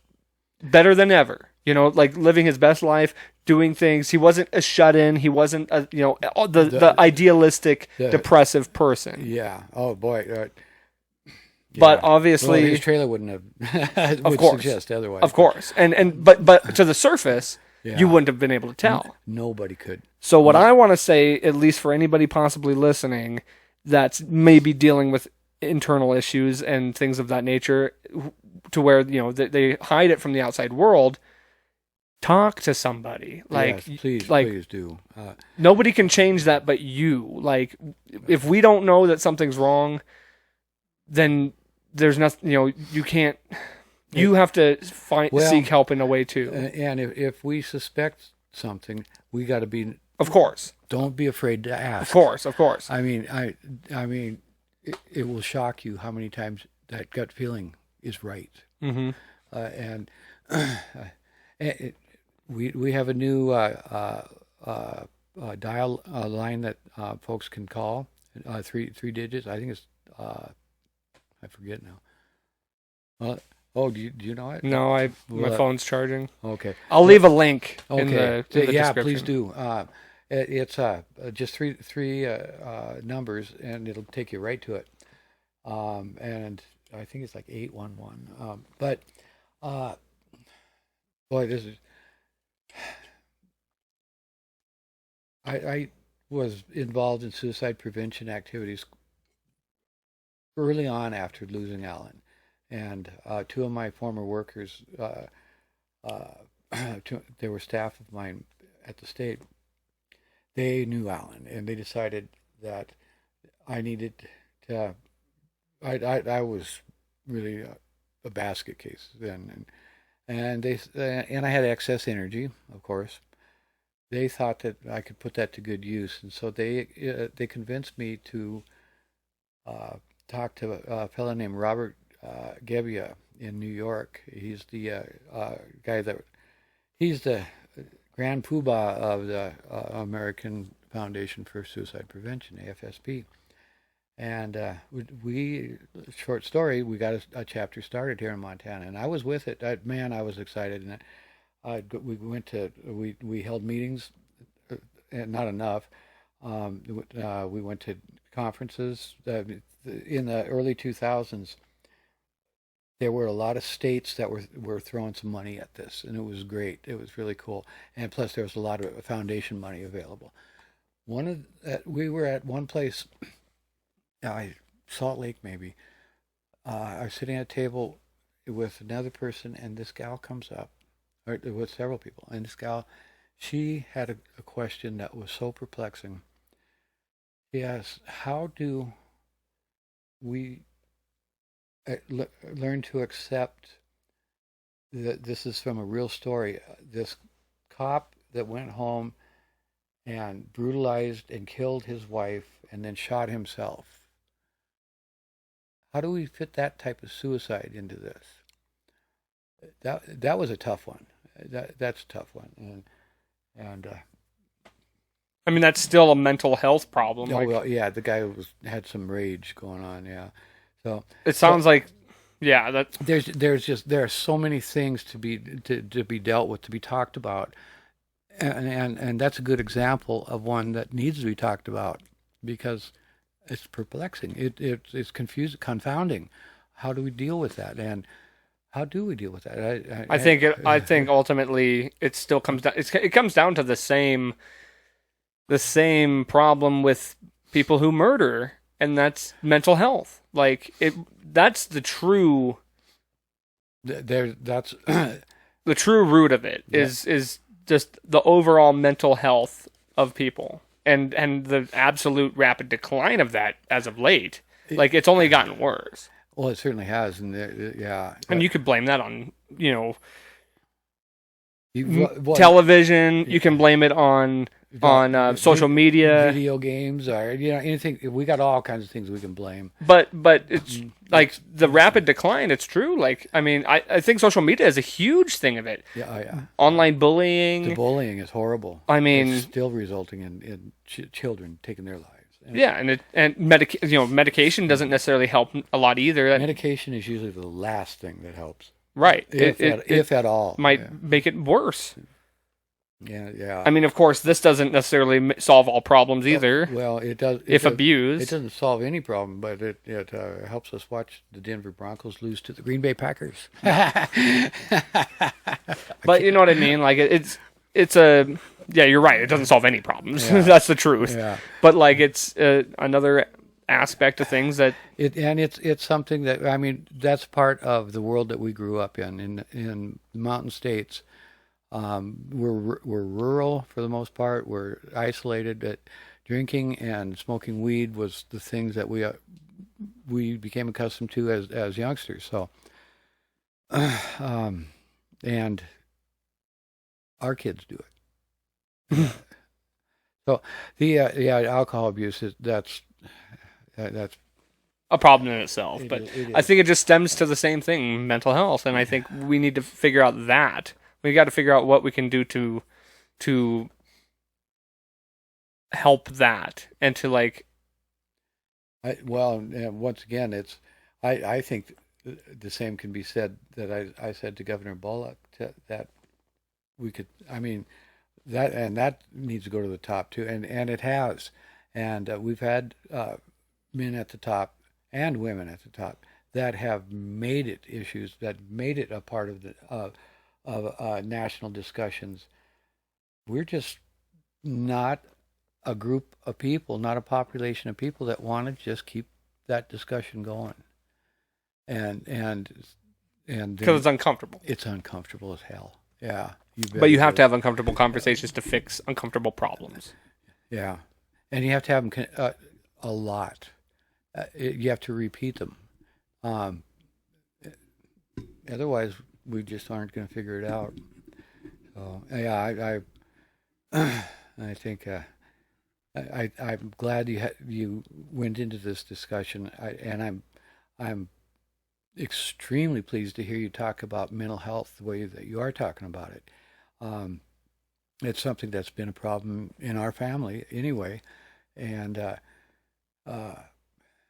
better than ever. Like living his best life, doing things. He wasn't a shut-in. He wasn't the idealistic, depressive person. Yeah. Oh boy. But obviously, his trailer wouldn't have of course, suggest otherwise. Of course, but to the surface, you wouldn't have been able to tell. Nobody could. So what I want to say, at least for anybody possibly listening, that's maybe dealing with internal issues and things of that nature, to where they hide it from the outside world. Talk to somebody. Like, yes, please do. Nobody can change that but you. Like, if we don't know that something's wrong, then there's nothing. You can't. You have to seek help in a way too. And if we suspect something, we got to be. Of course. Don't be afraid to ask. Of course. I mean, it will shock you how many times that gut feeling is right. Mm-hmm. We have a new dial line that folks can call. Three digits. I think it's. I forget now. Do you know it? No, my phone's charging. Okay. I'll leave a link in the yeah, description. please do. It's just three numbers, and it'll take you right to it. And I think it's like 811. But boy, this is. I was involved in suicide prevention activities early on after losing Alan, and two of my former workers, they were staff of mine at the state. They knew Alan, and they decided that I needed to. I was really a basket case then, and I had excess energy, of course. They thought that I could put that to good use, and so they convinced me to talk to a fellow named Robert Gebbia in New York. He's the guy he's the grand poobah of the American Foundation for Suicide Prevention, AFSP. And short story, we got a chapter started here in Montana, and I was with it. I was excited, and we held meetings, and not enough. We went to conferences. In the early 2000s, there were a lot of states that were throwing some money at this, and it was great. It was really cool, and plus there was a lot of foundation money available. We were at one place, Salt Lake maybe. I was sitting at a table with another person, and this gal comes up, or with several people, and this gal, she had a question that was so perplexing. She asked, how do we learn to accept that this is from a real story? This cop that went home and brutalized and killed his wife and then shot himself. How do we fit that type of suicide into this? That was a tough one. That's a tough one, and I mean, that's still a mental health problem. Oh, well, yeah, the guy had some rage going on, yeah. So it sounds like, yeah, that there are so many things to be dealt with, to be talked about, and that's a good example of one that needs to be talked about because it's perplexing. It's confusing, confounding. How do we deal with that? And how do we deal with that? I think ultimately it still comes down. It comes down to the same problem with people who murder, and that's mental health. Like that's the true. That's the true root of it is just the overall mental health of people, and the absolute rapid decline of that as of late. Like it's only gotten worse. Well, it certainly has, and yeah. And you could blame that on television. You can blame it on social media, video games, or anything. We got all kinds of things we can blame. But it's like the rapid decline. It's true. Like I mean, I think social media is a huge thing of it. Yeah. Online bullying. The bullying is horrible. I mean, it's still resulting in children taking their lives. Yeah, and medication doesn't necessarily help a lot either. Medication is usually the last thing that helps. Right. If at all. Might make it worse. Yeah. I mean, of course, this doesn't necessarily solve all problems either. Well, it does. If abused. It doesn't solve any problem, but it helps us watch the Denver Broncos lose to the Green Bay Packers. But you know what I mean? Like, it's a... Yeah, you're right. It doesn't solve any problems. Yeah. That's the truth. Yeah. But, like, it's another aspect of things that... It's something that, I mean, that's part of the world that we grew up in mountain states. We're rural for the most part. We're isolated. But drinking and smoking weed was the things that we became accustomed to as youngsters. So, and our kids do it. So the alcohol abuse that's a problem in itself. It but is. I think it just stems to the same thing, mental health, and I think we need to figure out that. We got to figure out what we can do to help that and to like. Once again, I think the same can be said that I said to Governor Bullock that we could. I mean, that needs to go to the top too, and it has, and we've had men at the top and women at the top that have made it issues, that made it a part of the national discussions. We're just not a group of people, not a population of people that want to just keep that discussion going. And because it's uncomfortable. It's uncomfortable as hell. Yeah. But you have to have uncomfortable conversations to fix uncomfortable problems. Yeah. And you have to have them a lot. You have to repeat them. Otherwise, we just aren't going to figure it out. So, yeah, I think I'm glad you went into this discussion, and I'm extremely pleased to hear you talk about mental health the way that you are talking about it. It's something that's been a problem in our family anyway, and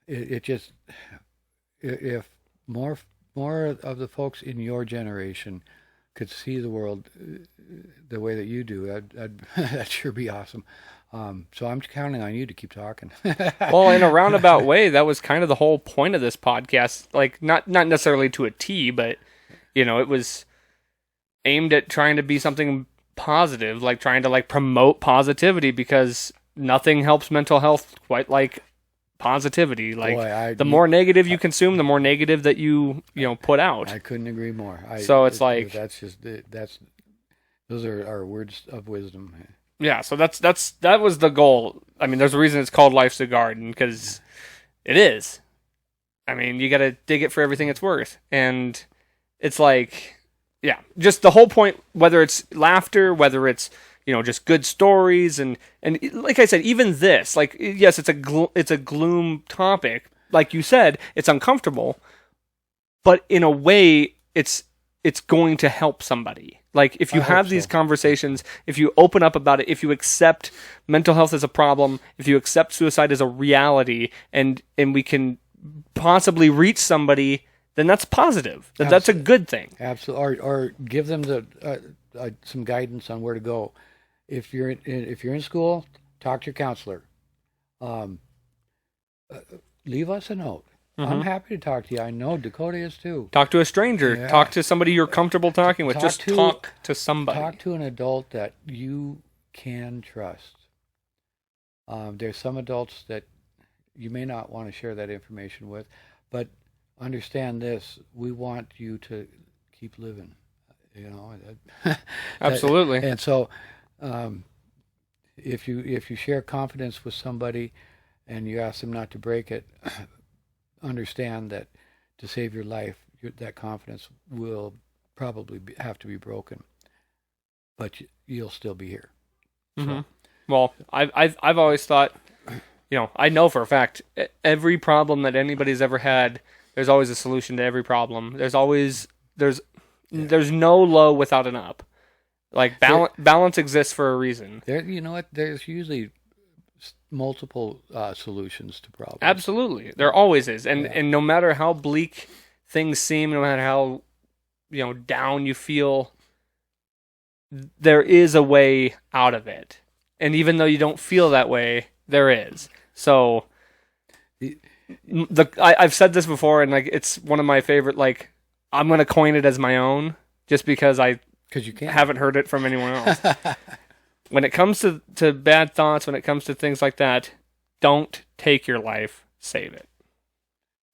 it just, if more of the folks in your generation could see the world the way that you do, that'd sure be awesome. So I'm counting on you to keep talking. Well, in a roundabout way, that was kind of the whole point of this podcast. Like, not necessarily to a T, but, it was aimed at trying to be something positive, like trying to like promote positivity, because nothing helps mental health quite like positivity. Like, the more negative you consume, the more negative that you put out. I couldn't agree more. Those are our words of wisdom. Yeah, so that was the goal. I mean, there's a reason it's called Life's a Garden, because it is. I mean, you got to dig it for everything it's worth, and it's like, yeah, just the whole point. Whether it's laughter, whether it's just good stories, and like I said, even this, like, yes, it's a gloom topic. Like you said, it's uncomfortable, but in a way, it's going to help somebody. Like, if you have these conversations, if you open up about it, if you accept mental health as a problem, if you accept suicide as a reality, and we can possibly reach somebody, then that's positive. That's a good thing. Absolutely. Or give them some guidance on where to go. If you're in school, talk to your counselor. Leave us a note. Mm-hmm. I'm happy to talk to you. I know Dakota is too. Talk to a stranger. Yeah. Talk to somebody you're comfortable talking with. Talk to somebody. Talk to an adult that you can trust. There's some adults that you may not want to share that information with, but understand this: we want you to keep living. Absolutely. And so, if you share confidence with somebody, and you ask them not to break it, understand that to save your life, that confidence will probably have to be broken, but you'll still be here. Mm-hmm. So. Well, I've always thought, I know for a fact, every problem that anybody's ever had, there's always a solution to every problem. There's no low without an up. Like, balance exists for a reason. There's usually multiple solutions to problems. Absolutely. There always is. And Yeah. and no matter how bleak things seem, no matter how down you feel, there is a way out of it. And even though you don't feel that way, there is. So I've said this before, and like it's one of my favorite. Like I'm gonna coin it as my own, just because I Because you can't. haven't heard it from anyone else. When it comes to bad thoughts, when it comes to things like that, don't take your life. Save it.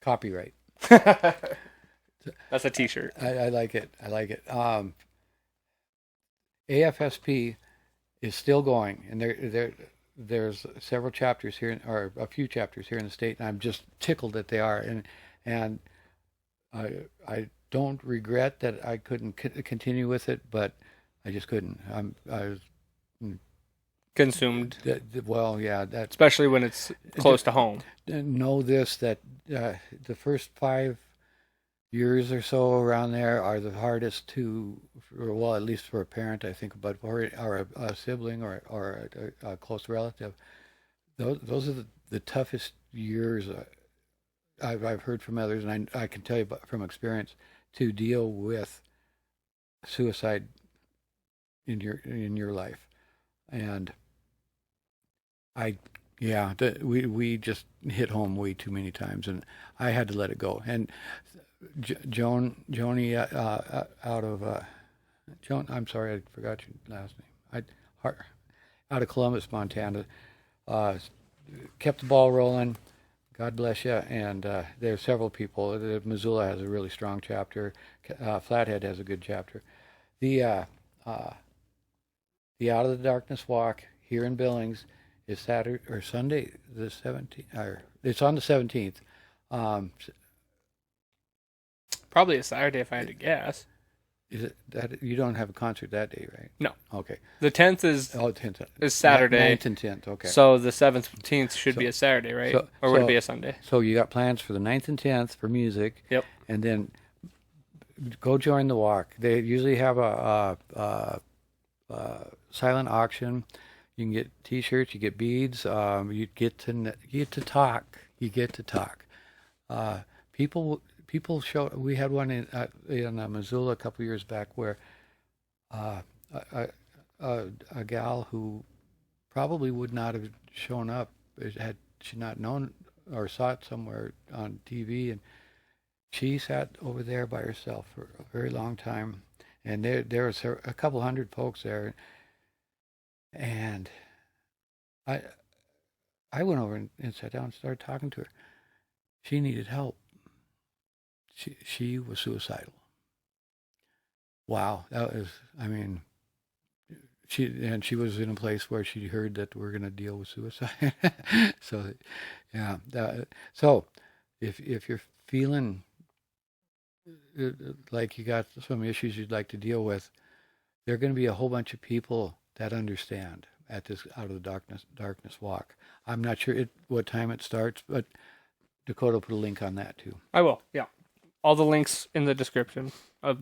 Copyright. That's a T-shirt. I like it. I like it. AFSP is still going, and there's several chapters here, or a few chapters here in the state, and I'm just tickled that they are. And I don't regret that I couldn't continue with it, but I just couldn't. I was Consumed, well, yeah. That's especially when it's close to home. know this that the first 5 years or so around there are the hardest to, well, at least for a parent, I think, but for a sibling or a close relative. Those are the toughest years I've heard from others, and I can tell you from experience, to deal with suicide in your life. And we just hit home way too many times, and I had to let it go. And Joni out of Joan, I'm sorry, I forgot your last name. Out of Columbus, Montana, kept the ball rolling. God bless you. And there are several people. Missoula has a really strong chapter. Flathead has a good chapter. The Out of the Darkness Walk here in Billings is Saturday or Sunday the 17th. Or it's on the 17th. Probably a Saturday if I had to guess. Is it that you don't have a concert that day, right? No. Okay. The 10th is 10th. is Saturday. 9th and 10th. Okay. So the 17th should be a Saturday, right? Or would it be a Sunday? So you got plans for the 9th and 10th for music. Yep. And then go join the walk. They usually have a silent auction. You can get T-shirts. You get beads. You get to talk. You get to talk. People show. We had one in Missoula a couple years back where a gal who probably would not have shown up had she not known or saw it somewhere on TV, and she sat over there by herself for a very long time, and there was a couple hundred folks there, and I went over and sat down and started talking to her. She needed help. She was suicidal. Wow, that was, I mean, she was in a place where she heard that we're going to deal with suicide. So, yeah. So, if you're feeling like you got some issues you'd like to deal with, there are going to be a whole bunch of people that understand at this Out of the Darkness walk. I'm not sure what time it starts, but Dakota will put a link on that too. I will. Yeah. All the links in the description. So.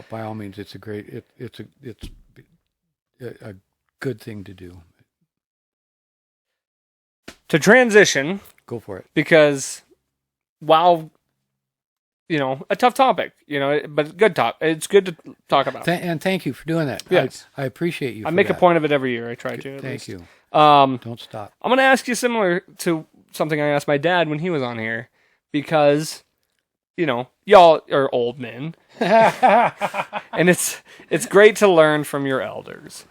By all means, it's a good thing to do. To transition, go for it. Because while a tough topic, but good talk. It's good to talk about. And thank you for doing that. Yes. I appreciate you. I make a point of it every year. I try to. Thank you. Don't stop. I'm going to ask you similar to something I asked my dad when he was on here, because y'all are old men, and it's great to learn from your elders.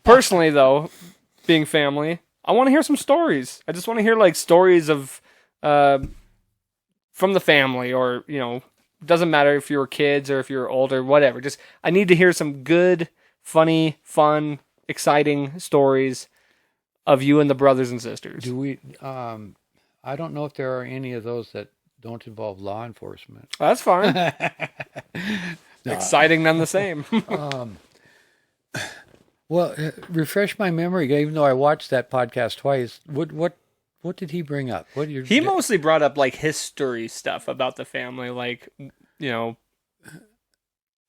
Personally, though, being family, I want to hear some stories. I just want to hear stories of from the family, or doesn't matter if you're kids or if you're older, whatever. Just I need to hear some good, funny, fun, exciting stories of you and the brothers and sisters. Do we? I don't know if there are any of those that don't involve law enforcement. That's fine. No. Exciting none the same. Well, refresh my memory. Even though I watched that podcast twice, what did he bring up? He mostly brought up history stuff about the family,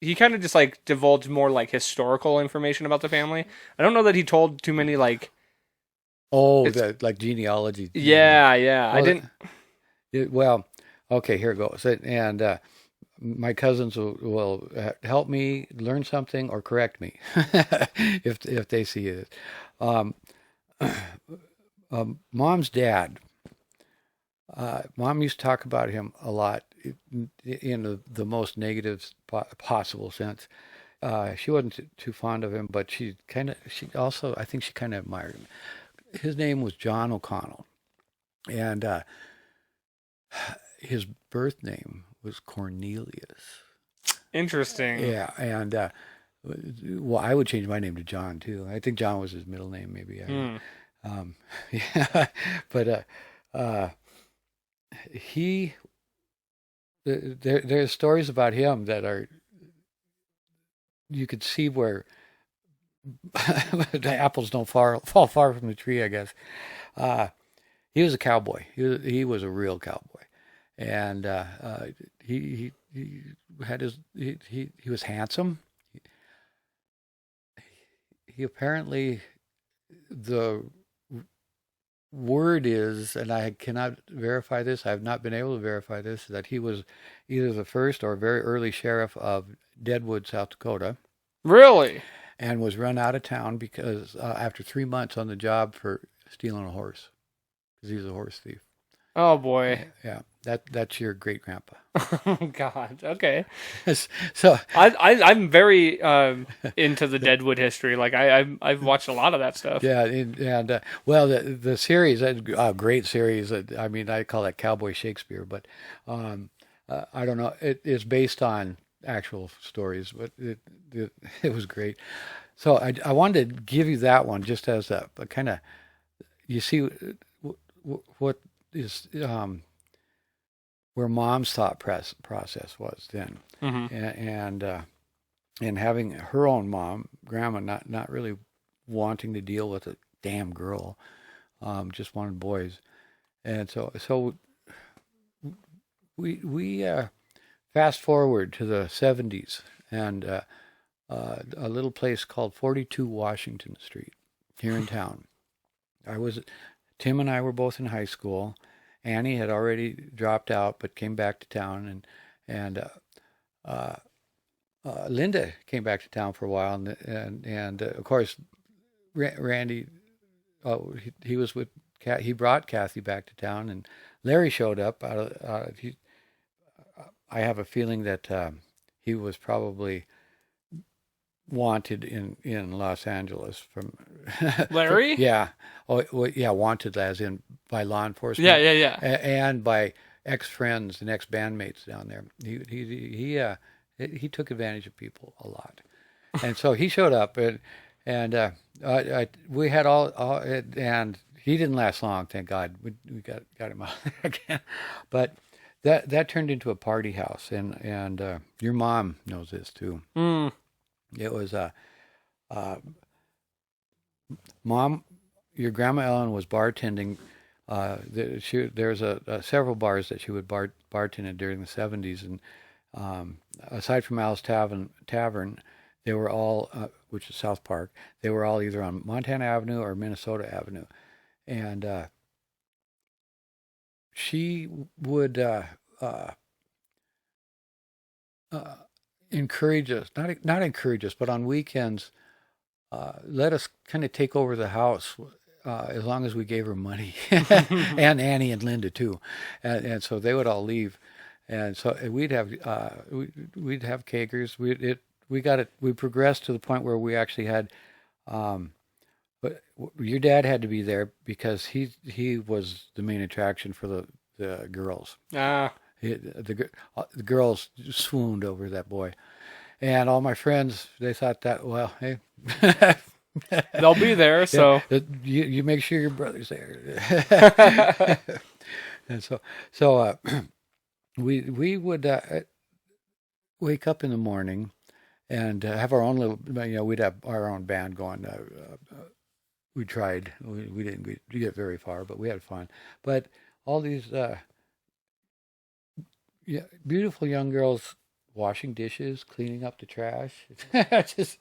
he kind of just divulged more historical information about the family. I don't know that he told too many Oh, It's like genealogy. yeah, yeah. I Well, didn't. well, okay, here it goes. And my cousins will help me learn something or correct me if they see it. Um, Mom's dad. Mom used to talk about him a lot in the most negative possible sense. She wasn't too fond of him, but she also, I think she kind of admired him. His name was John O'Connell, and his birth name was Cornelius. Interesting. Yeah, and well, I would change my name to John too. I think John was his middle name, maybe. Hmm. Yeah, but uh, he there's stories about him that are you could see where the apples don't fall far from the tree, I guess. Uh, he was a cowboy. He was a real cowboy, and he had he was handsome. He apparently the word is, and I cannot verify this. I've not been able to verify this. That he was either the first or very early sheriff of Deadwood, South Dakota, Really? and was run out of town because after 3 months on the job for stealing a horse, because he was a horse thief. Oh boy. Yeah, that's your great grandpa. Oh God. Okay. So I'm very into the Deadwood history. Like I've watched a lot of that stuff. yeah, and well, the series, great series. I mean, I call it Cowboy Shakespeare, but I don't know. It is based on actual stories, but it was great. So I wanted to give you that one just as a kind of you see what is where Mom's thought process was then, Hmm. and having her own mom, Grandma, not really wanting to deal with a damn girl, just wanted boys, and so we fast forward to the 70s and a little place called 42 Washington Street here in town. Tim and I were both in high school. Annie had already dropped out but came back to town, and Linda came back to town for a while, and of course Randy, he was with he brought Kathy back to town, and Larry showed up. I have a feeling that he was probably wanted in Los Angeles from Larry? yeah, oh well, yeah, wanted as in by law Yeah, enforcement, yeah, yeah. and by ex-friends and ex-bandmates down there. He took advantage of people a lot, and so he showed up, and we had all and he didn't last long, thank God. We got him out there again, but that turned into a party house, and your mom knows this too. Mm. It was Mom, your grandma Ellen was bartending. There's several bars that she would bartend at during the 70s, and aside from Al's Tavern, they were all, which is South Park, they were all either on Montana Avenue or Minnesota Avenue, and she would encourage us, not encourage us, but on weekends, let us kind of take over the house as long as we gave her money, and Annie and Linda too, and so they would all leave, and so we'd have kegers. We progressed to the point where we actually had, but your dad had to be there because he was the main attraction for the girls. Ah. The girls swooned over that boy, and all my friends, they thought that, well, hey. They'll be there, so Yeah, you make sure your brother's there. And so we would wake up in the morning and have our own little, we'd have our own band going. We tried, we didn't get very far, but we had fun. But all these beautiful young girls washing dishes, cleaning up the trash. Just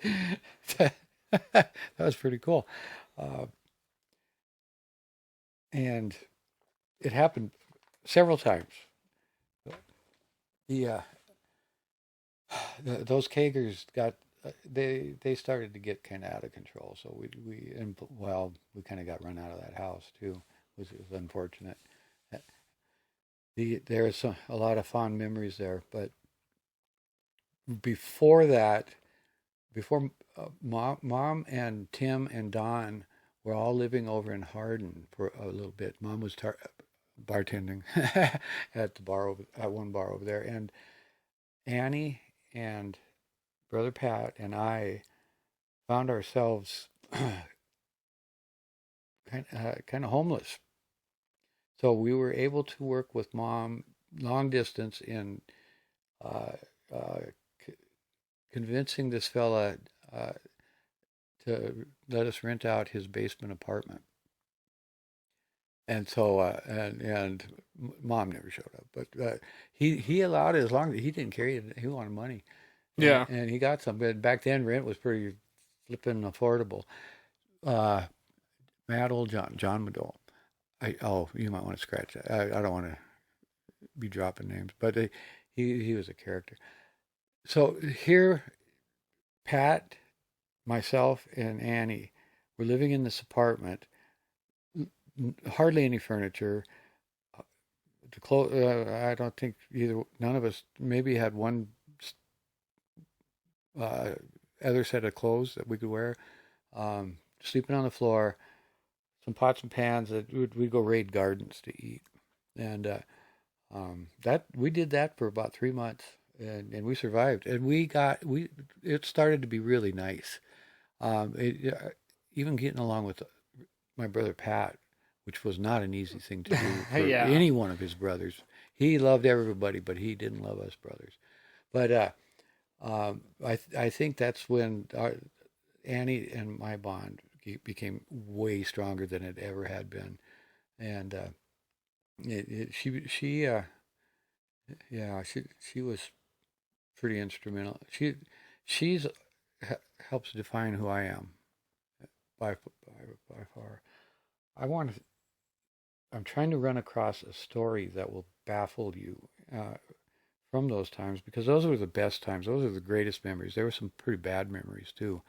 that was pretty cool. and it happened several times. The those kegers got they started to get kind of out of control. So we kind of got run out of that house too, which was unfortunate. There's a lot of fond memories there, but before that, before mom and Tim and Don were all living over in Hardin for a little bit. Mom was bartending at the bar at one bar over there, and Annie and Brother Pat and I found ourselves kind of homeless. So we were able to work with Mom long distance in uh, uh, convincing this fella to let us rent out his basement apartment. And so and Mom never showed up, but he allowed it as long as he didn't care. He wanted money. Yeah. And he got some. But back then, rent was pretty flipping affordable. Uh, Mad old John Madole. You might want to scratch that. I don't want to be dropping names, but he was a character. So here, Pat, myself, and Annie were living in this apartment. Hardly any furniture. I don't think none of us maybe had one other set of clothes that we could wear. Sleeping on the floor, some pots and pans that we'd go raid gardens to eat, and that we did that for about 3 months, and we survived, and it started to be really nice. Even getting along with my brother Pat, which was not an easy thing to do for Yeah. any one of his brothers. He loved everybody, but he didn't love us brothers. But I think that's when Annie and my bond became way stronger than it ever had been, and she was pretty instrumental. She's helps define who I am by far. I'm trying to run across a story that will baffle you from those times, because those were the best times. Those are the greatest memories. There were some pretty bad memories too,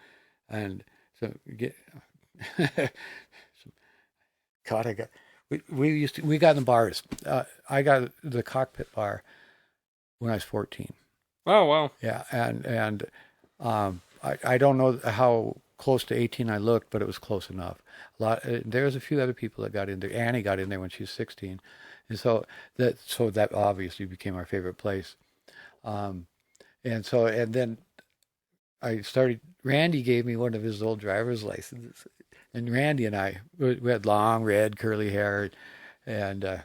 and so God, we got in the bars. I got the cockpit bar when I was 14. Oh, wow. Yeah, and I don't know how close to 18 I looked, but it was close enough. There was a few other people that got in there. Annie got in there when she was 16, and so that obviously became our favorite place. And then I started. Randy gave me one of his old driver's licenses, and Randy and I we had long red curly hair, and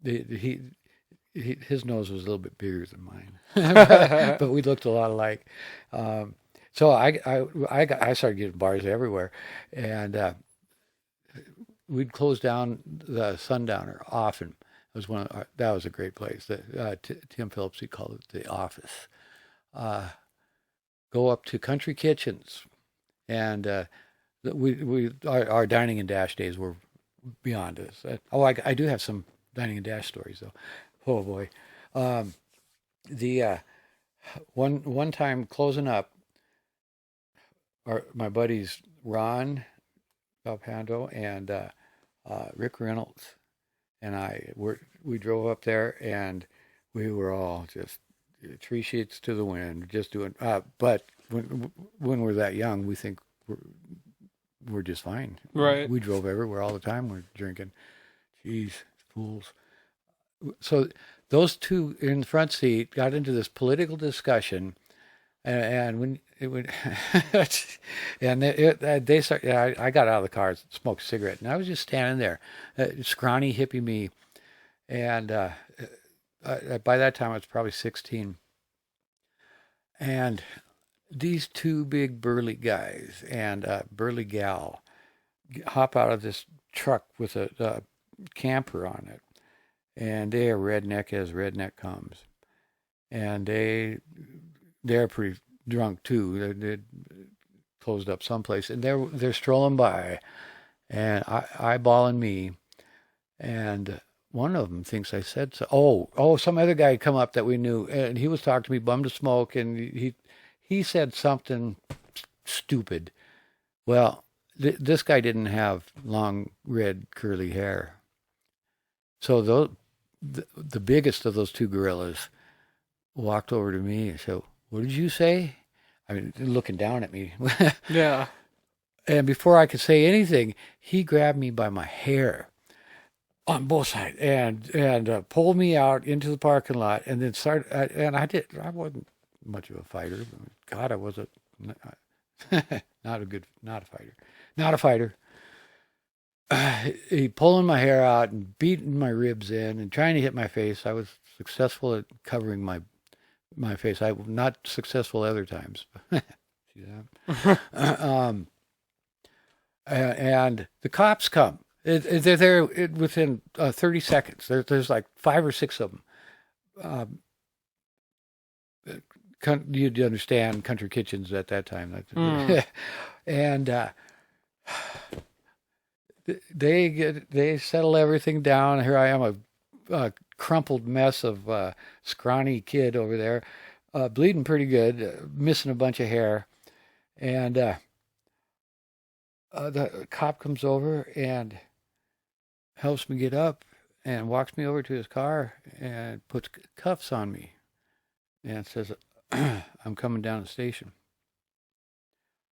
his nose was a little bit bigger than mine, but we looked a lot alike. So I started getting bars everywhere, and we'd close down the Sundowner often. It was that was a great place. Tim Phillips, he called it the office. Go up to Country Kitchens, and our dining and dash days were beyond us. I do have some dining and dash stories though. Oh boy, the one time closing up, my buddies Ron Valpando and Rick Reynolds and we drove up there, and we were all just tree sheets to the wind, just doing. But when we're that young, we think we're just fine. Right. We drove everywhere all the time. We're drinking. Jeez, fools. So those two in the front seat got into this political discussion, and when it would, and they start. Yeah, I got out of the car, smoked a cigarette, and I was just standing there, scrawny hippie me, and by that time I was probably 16, and these two big burly guys and a burly gal hop out of this truck with a camper on it, and they are redneck as redneck comes, and they're pretty drunk too. They closed up someplace, and they're strolling by, and eyeballing me, And one of them thinks I said so. Some other guy had come up that we knew, and he was talking to me, bummed to smoke, and he said something stupid. Well, this guy didn't have long red curly hair, so the biggest of those two gorillas walked over to me and said, "What did you say?" I mean, looking down at me. Yeah. And before I could say anything, he grabbed me by my hair on both sides and pulled me out into the parking lot, and then started. I wasn't much of a fighter. God, I wasn't. Not a fighter. He pulling my hair out and beating my ribs in and trying to hit my face. I was successful at covering my face. I was not successful other times. See that? And the cops come. They're there within 30 seconds. There's like 5 or 6 of them. You'd understand country kitchens at that time. And they settle everything down. Here I am, a crumpled mess of scrawny kid over there, bleeding pretty good, missing a bunch of hair. And the cop comes over and helps me get up and walks me over to his car and puts cuffs on me and says, "I'm coming down the station."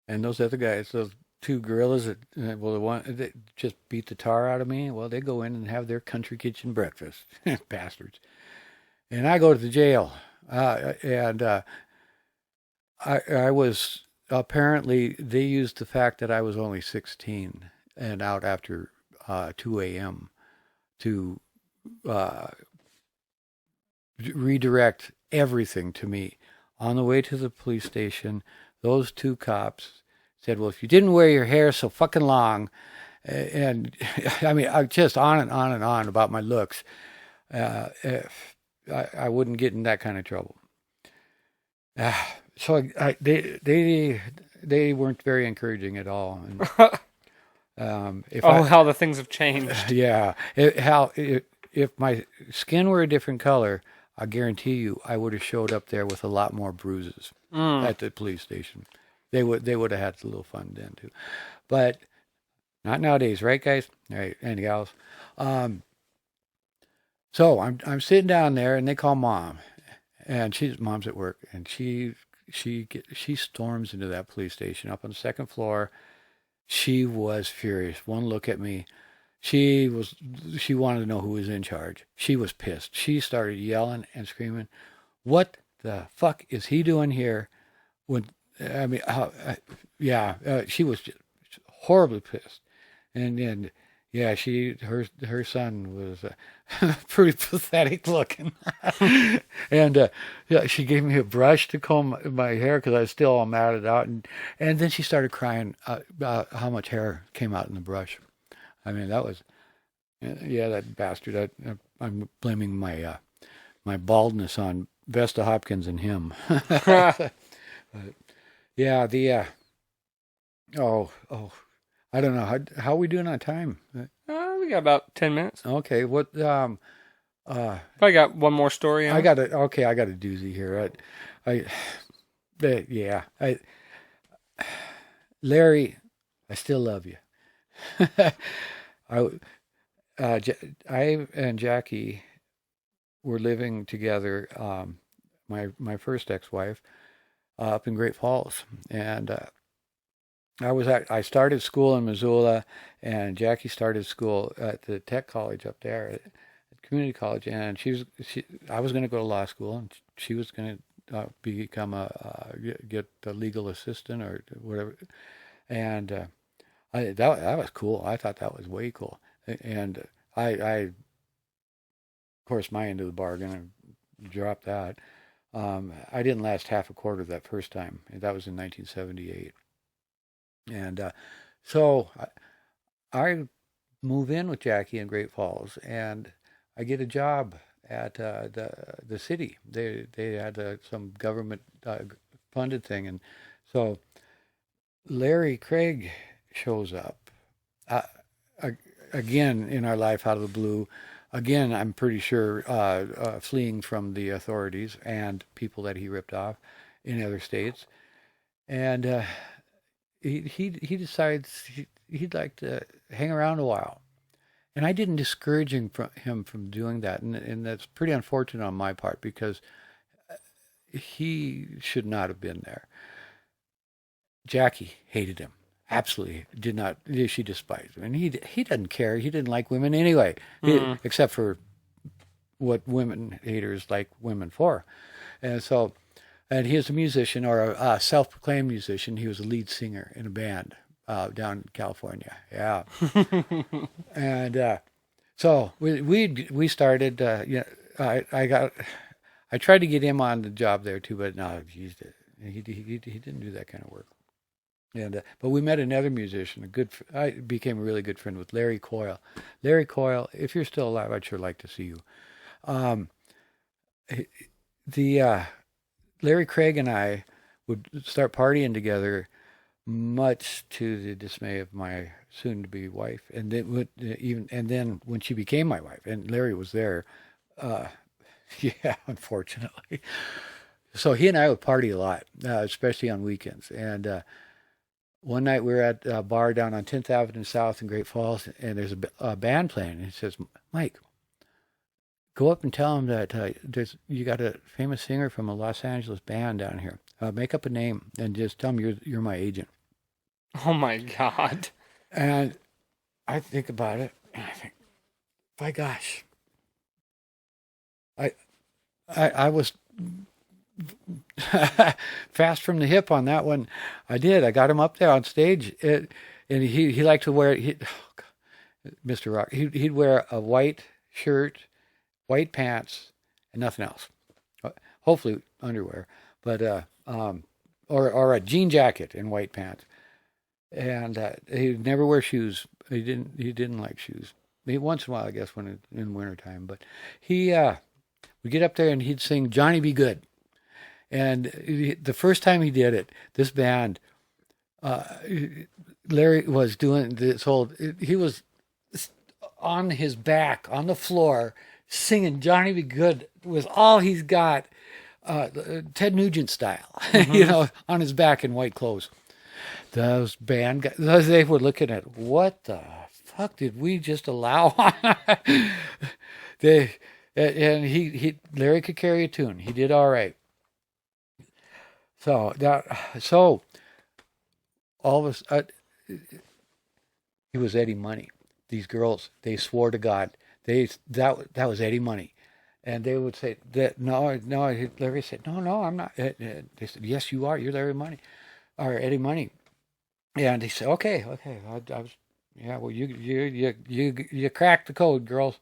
And those other guys, those two gorillas that just beat the tar out of me, well, they go in and have their country kitchen breakfast. Bastards. And I go to the jail. I was, apparently, they used the fact that I was only 16 and out after 2 a.m. to redirect everything to me. On the way to the police station, those two cops said, "Well, if you didn't wear your hair so fucking long," and I mean, I just on and on and on about my looks, I wouldn't get in that kind of trouble. So they weren't very encouraging at all. And, how the things have changed. Yeah, if my skin were a different color, I guarantee you I would have showed up there with a lot more bruises at the police station. They would have had a little fun then too, but not nowadays, right, guys? Right, and gals. So I'm sitting down there, and they call mom, and mom's at work, and she storms into that police station up on the second floor. She was furious. One look at me, she wanted to know who was in charge. She was pissed. She started yelling and screaming, "What the fuck is he doing here?" I mean, she was just horribly pissed, and then her son was pretty pathetic looking, and she gave me a brush to comb my hair because I was still all matted out, and then she started crying about how much hair came out in the brush. I mean, that was that bastard. I'm blaming my baldness on Vesta Hopkins and him. But, yeah, I don't know how are we doing on time? We got about 10 minutes. Okay, what I got one more story. I got a doozy here. Larry, I still love you. I and Jackie were living together. My first ex-wife. Up in Great Falls, and I started school in Missoula, and Jackie started school at the tech college up there, at community college, and I was going to go to law school, and she was going to become get a legal assistant or whatever, and that was cool. I thought that was way cool, and I of course my end of the bargain, I dropped that. I didn't last half a quarter that first time. That was in 1978. And so I move in with Jackie in Great Falls, and I get a job at the city. They had some government funded thing, and so Larry Craig shows up. again in our life out of the blue. Again, I'm pretty sure fleeing from the authorities and people that he ripped off in other states. And he decides he'd like to hang around a while. And I didn't discourage him from doing that. And that's pretty unfortunate on my part because he should not have been there. Jackie hated him. Absolutely did not. She despised him. And he doesn't care. He didn't like women anyway, except for what women haters like women for. And so, and he is a musician or a self-proclaimed musician. He was a lead singer in a band down in California. Yeah. And so we started. I tried to get him on the job there too, but no, he didn't do that kind of work. And but we met another musician. I became a really good friend with Larry Coyle. Larry Coyle, if you're still alive, I'd sure like to see you. Larry Craig and I would start partying together, much to the dismay of my soon-to-be wife. And then when she became my wife, and Larry was there, yeah, unfortunately. So he and I would party a lot, especially on weekends. And one night we were at a bar down on 10th Avenue South in Great Falls, and there's a band playing. And he says, Mike, go up and tell him that you got a famous singer from a Los Angeles band down here. Make up a name and just tell him you're my agent. Oh my God. And I think about it, and I think, by gosh, I was fast from the hip on that one. I did. I got him up there on stage, and he liked to wear Mr. Rock. He'd wear a white shirt, white pants, and nothing else. Hopefully underwear, but or a jean jacket and white pants. And he'd never wear shoes. He didn't like shoes. Once in a while, I guess, when in wintertime. But he would get up there and he'd sing "Johnny Be Good." And the first time he did it, this band, Larry was doing this whole. He was on his back on the floor singing "Johnny Be Good" with all he's got, Ted Nugent style, on his back in white clothes. Those band guys, they were looking at, what the fuck did we just allow? Larry could carry a tune. He did all right. So all of us, he was Eddie Money. These girls, they swore to God, that was Eddie Money. And they would say that no. Larry said, no, I'm not. They said, yes, you are. You're Larry Money, or Eddie Money. And he said, okay. I was, yeah. Well, you cracked the code, girls.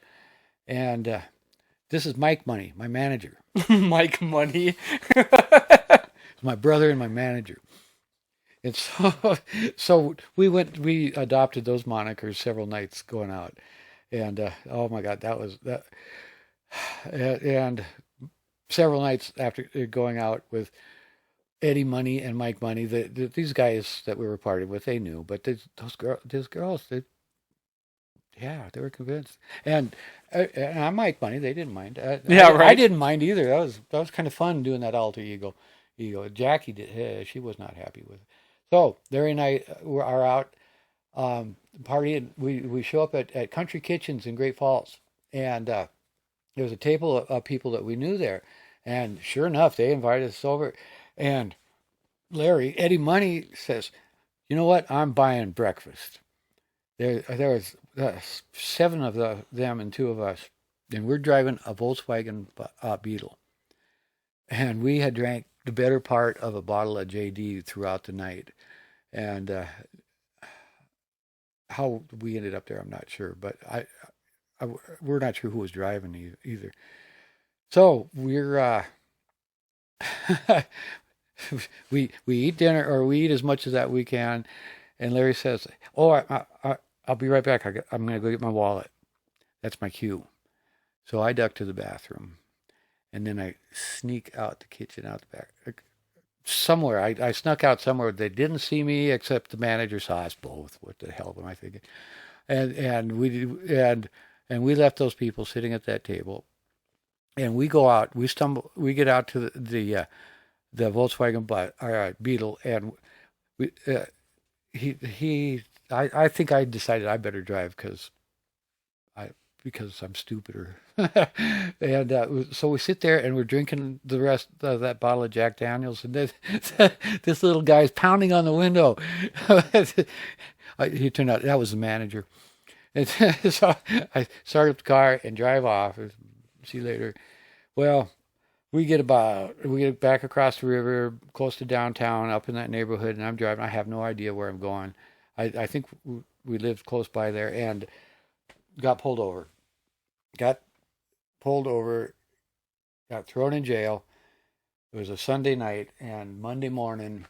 And this is Mike Money, my manager. Mike Money, my brother and my manager. And so we adopted those monikers several nights going out, and oh my God, that was that. And several nights after going out with Eddie Money and Mike Money, these guys that we were partying with, they knew, but those girls, they were convinced. And I'm Mike Money, they didn't mind. Yeah, right. I didn't mind either. That was kind of fun doing that alter ego. Jackie did. She was not happy with it. So Larry and I are out partying. We show up at Country Kitchens in Great Falls, and there was a table of people that we knew there, and sure enough, they invited us over. And Eddie Money says, "You know what? I'm buying breakfast." There was 7 of them and 2 of us, and we're driving a Volkswagen Beetle, and we had drank the better part of a bottle of JD throughout the night, and how we ended up there, I'm not sure, but we're not sure who was driving either. So we're we eat dinner, or we eat as much as that we can, and Larry says, "Oh, I'll be right back. I'm going to go get my wallet." That's my cue. So I duck to the bathroom, and then I sneak out the kitchen, out the back, somewhere. I snuck out somewhere. They didn't see me, except the manager saw us both. What the hell am I thinking? And we left those people sitting at that table, and we go out. We get out to the Volkswagen Beetle, and we I think I decided I better drive because I'm stupider. And so we sit there and we're drinking the rest of that bottle of Jack Daniels, and this little guy's pounding on the window. He turned out that was the manager. And so I start up the car and drive off. See you later. Well, we get back across the river, close to downtown, up in that neighborhood, and I'm driving. I have no idea where I'm going. I think we lived close by there, and got pulled over. Got thrown in jail. It was a Sunday night, and Monday morning,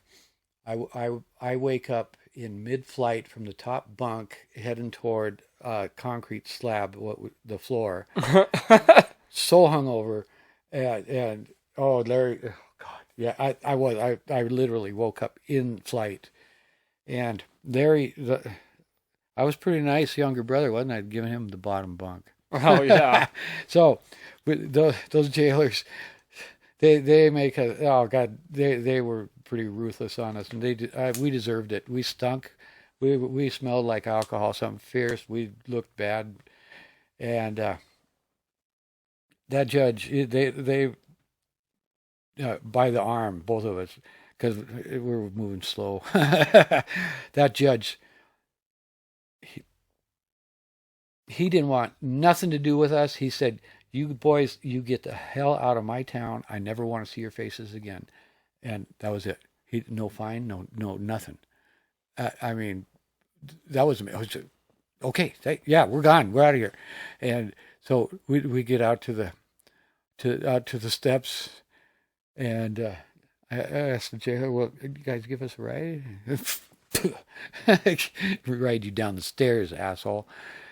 I wake up in mid-flight from the top bunk, heading toward concrete slab, the floor. So hungover, and oh, Larry, oh God, yeah, I literally woke up in flight, and Larry, I was pretty nice younger brother, wasn't I? I'd given him the bottom bunk. Oh yeah. So those jailers, they make oh God, they were pretty ruthless on us, and we deserved it. We stunk. We smelled like alcohol, something fierce. We looked bad, and that judge, they by the arm, both of us, because we were moving slow. That judge, he didn't want nothing to do with us. He said, "You boys, you get the hell out of my town. I never want to see your faces again." And that was it. No fine, no nothing. I mean, that was okay. Yeah, we're gone. We're out of here. And so we get out to the steps, and I asked the jailer, "Well, you guys give us a ride?" Ride you down the stairs, asshole.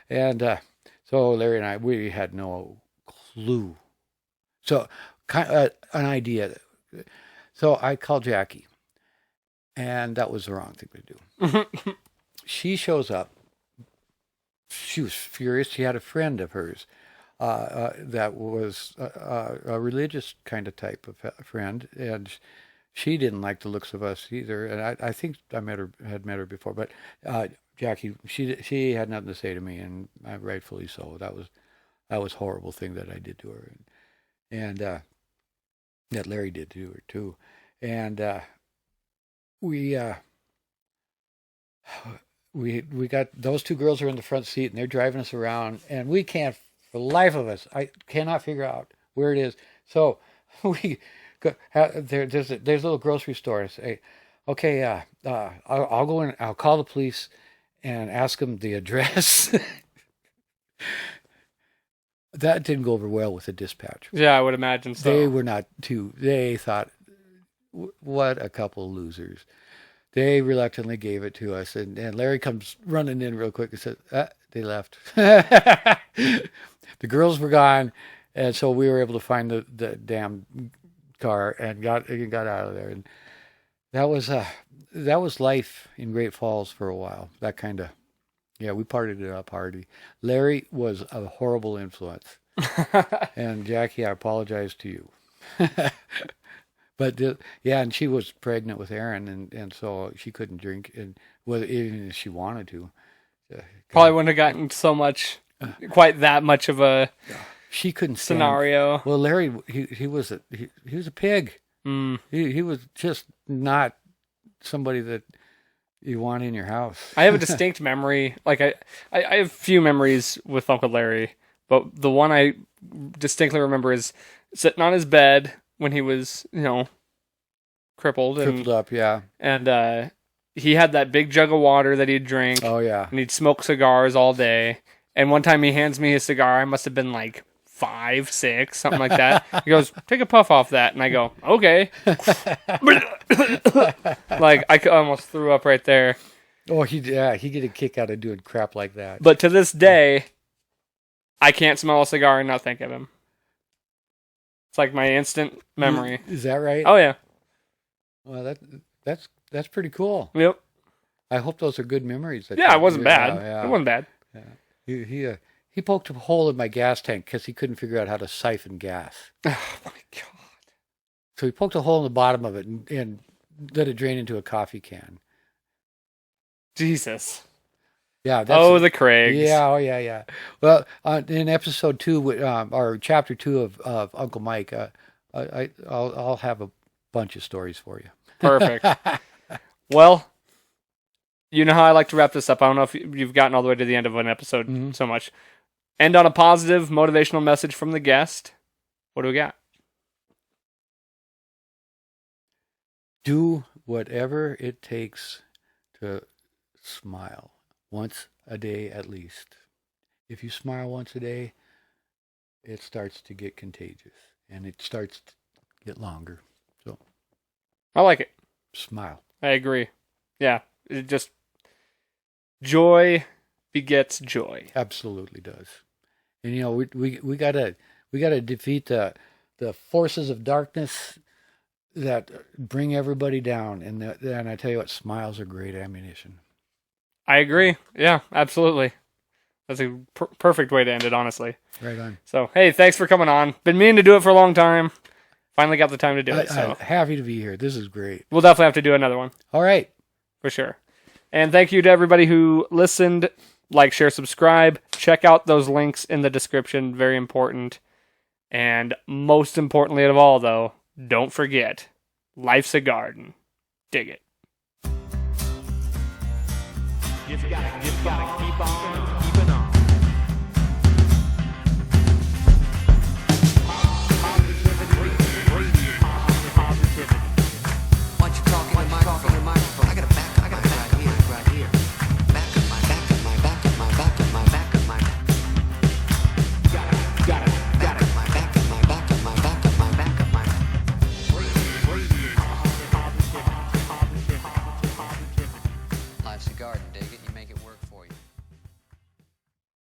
And so Larry and we had no clue. So an idea. So I called Jackie, and that was the wrong thing to do. She shows up. She was furious. She had a friend of hers that was a religious kind of type of friend, and she didn't like the looks of us either. And I think I had met her before, but Jackie, she had nothing to say to me, and rightfully so. That was a horrible thing that I did to her, and that Larry did to her too. And we got those two girls are in the front seat, and they're driving us around, and we can't, for the life of us, I cannot figure out where it is. So we go, there's a little grocery store. I say, okay, I'll go in, I'll call the police and ask them the address. That didn't go over well with the dispatcher. Yeah, I would imagine so. They were not too. They thought, what a couple losers. They reluctantly gave it to us, and Larry comes running in real quick and says, they left. The girls were gone, and so we were able to find the damn car and got out of there. And that was life in Great Falls for a while. That kind of, yeah, we partied it up hardy. Larry was a horrible influence. And Jackie, I apologize to you. But and she was pregnant with Aaron, and so she couldn't drink, and even if she wanted to. Probably wouldn't have gotten quite that much of a she couldn't scenario. Well, Larry, he was a pig. Mm. He was just not somebody that you want in your house. I have a distinct memory. Like I have few memories with Uncle Larry, but the one I distinctly remember is sitting on his bed when he was, crippled up, yeah. And he had that big jug of water that he'd drink. Oh yeah. And he'd smoke cigars all day. And one time he hands me his cigar. I must have been like 5, 6, something like that. He goes, "Take a puff off that," and I go, "Okay." Like I almost threw up right there. Oh, he get a kick out of doing crap like that. But to this day, I can't smell a cigar and not think of him. It's like my instant memory. Is that right? Oh yeah. Well, that's pretty cool. Yep. I hope those are good memories. Yeah, it wasn't bad. Yeah. It wasn't bad. He poked a hole in my gas tank because he couldn't figure out how to siphon gas. Oh my God. So he poked a hole in the bottom of it and let it drain into a coffee can. Jesus. Yeah. The Craigs. Yeah. Oh, yeah. Well, in episode 2, or chapter 2 of Uncle Mike, I'll have a bunch of stories for you. Perfect. Well, you know how I like to wrap this up. I don't know if you've gotten all the way to the end of an episode so much. End on a positive, motivational message from the guest. What do we got? Do whatever it takes to smile once a day at least. If you smile once a day, it starts to get contagious and it starts to get longer. So I like it. Smile. I agree. Yeah. It just joy begets joy. Absolutely does. And we gotta defeat the forces of darkness that bring everybody down. And I tell you what, smiles are great ammunition. I agree. Yeah, absolutely. That's a perfect way to end it, honestly. Right on. So, hey, thanks for coming on. Been meaning to do it for a long time. Finally got the time to do it. So I'm happy to be here. This is great. We'll definitely have to do another one. All right. For sure. And thank you to everybody who listened. Like, share, subscribe. Check out those links in the description. Very important. And most importantly of all, though, don't forget, life's a garden. Dig it. Just gotta keep on going.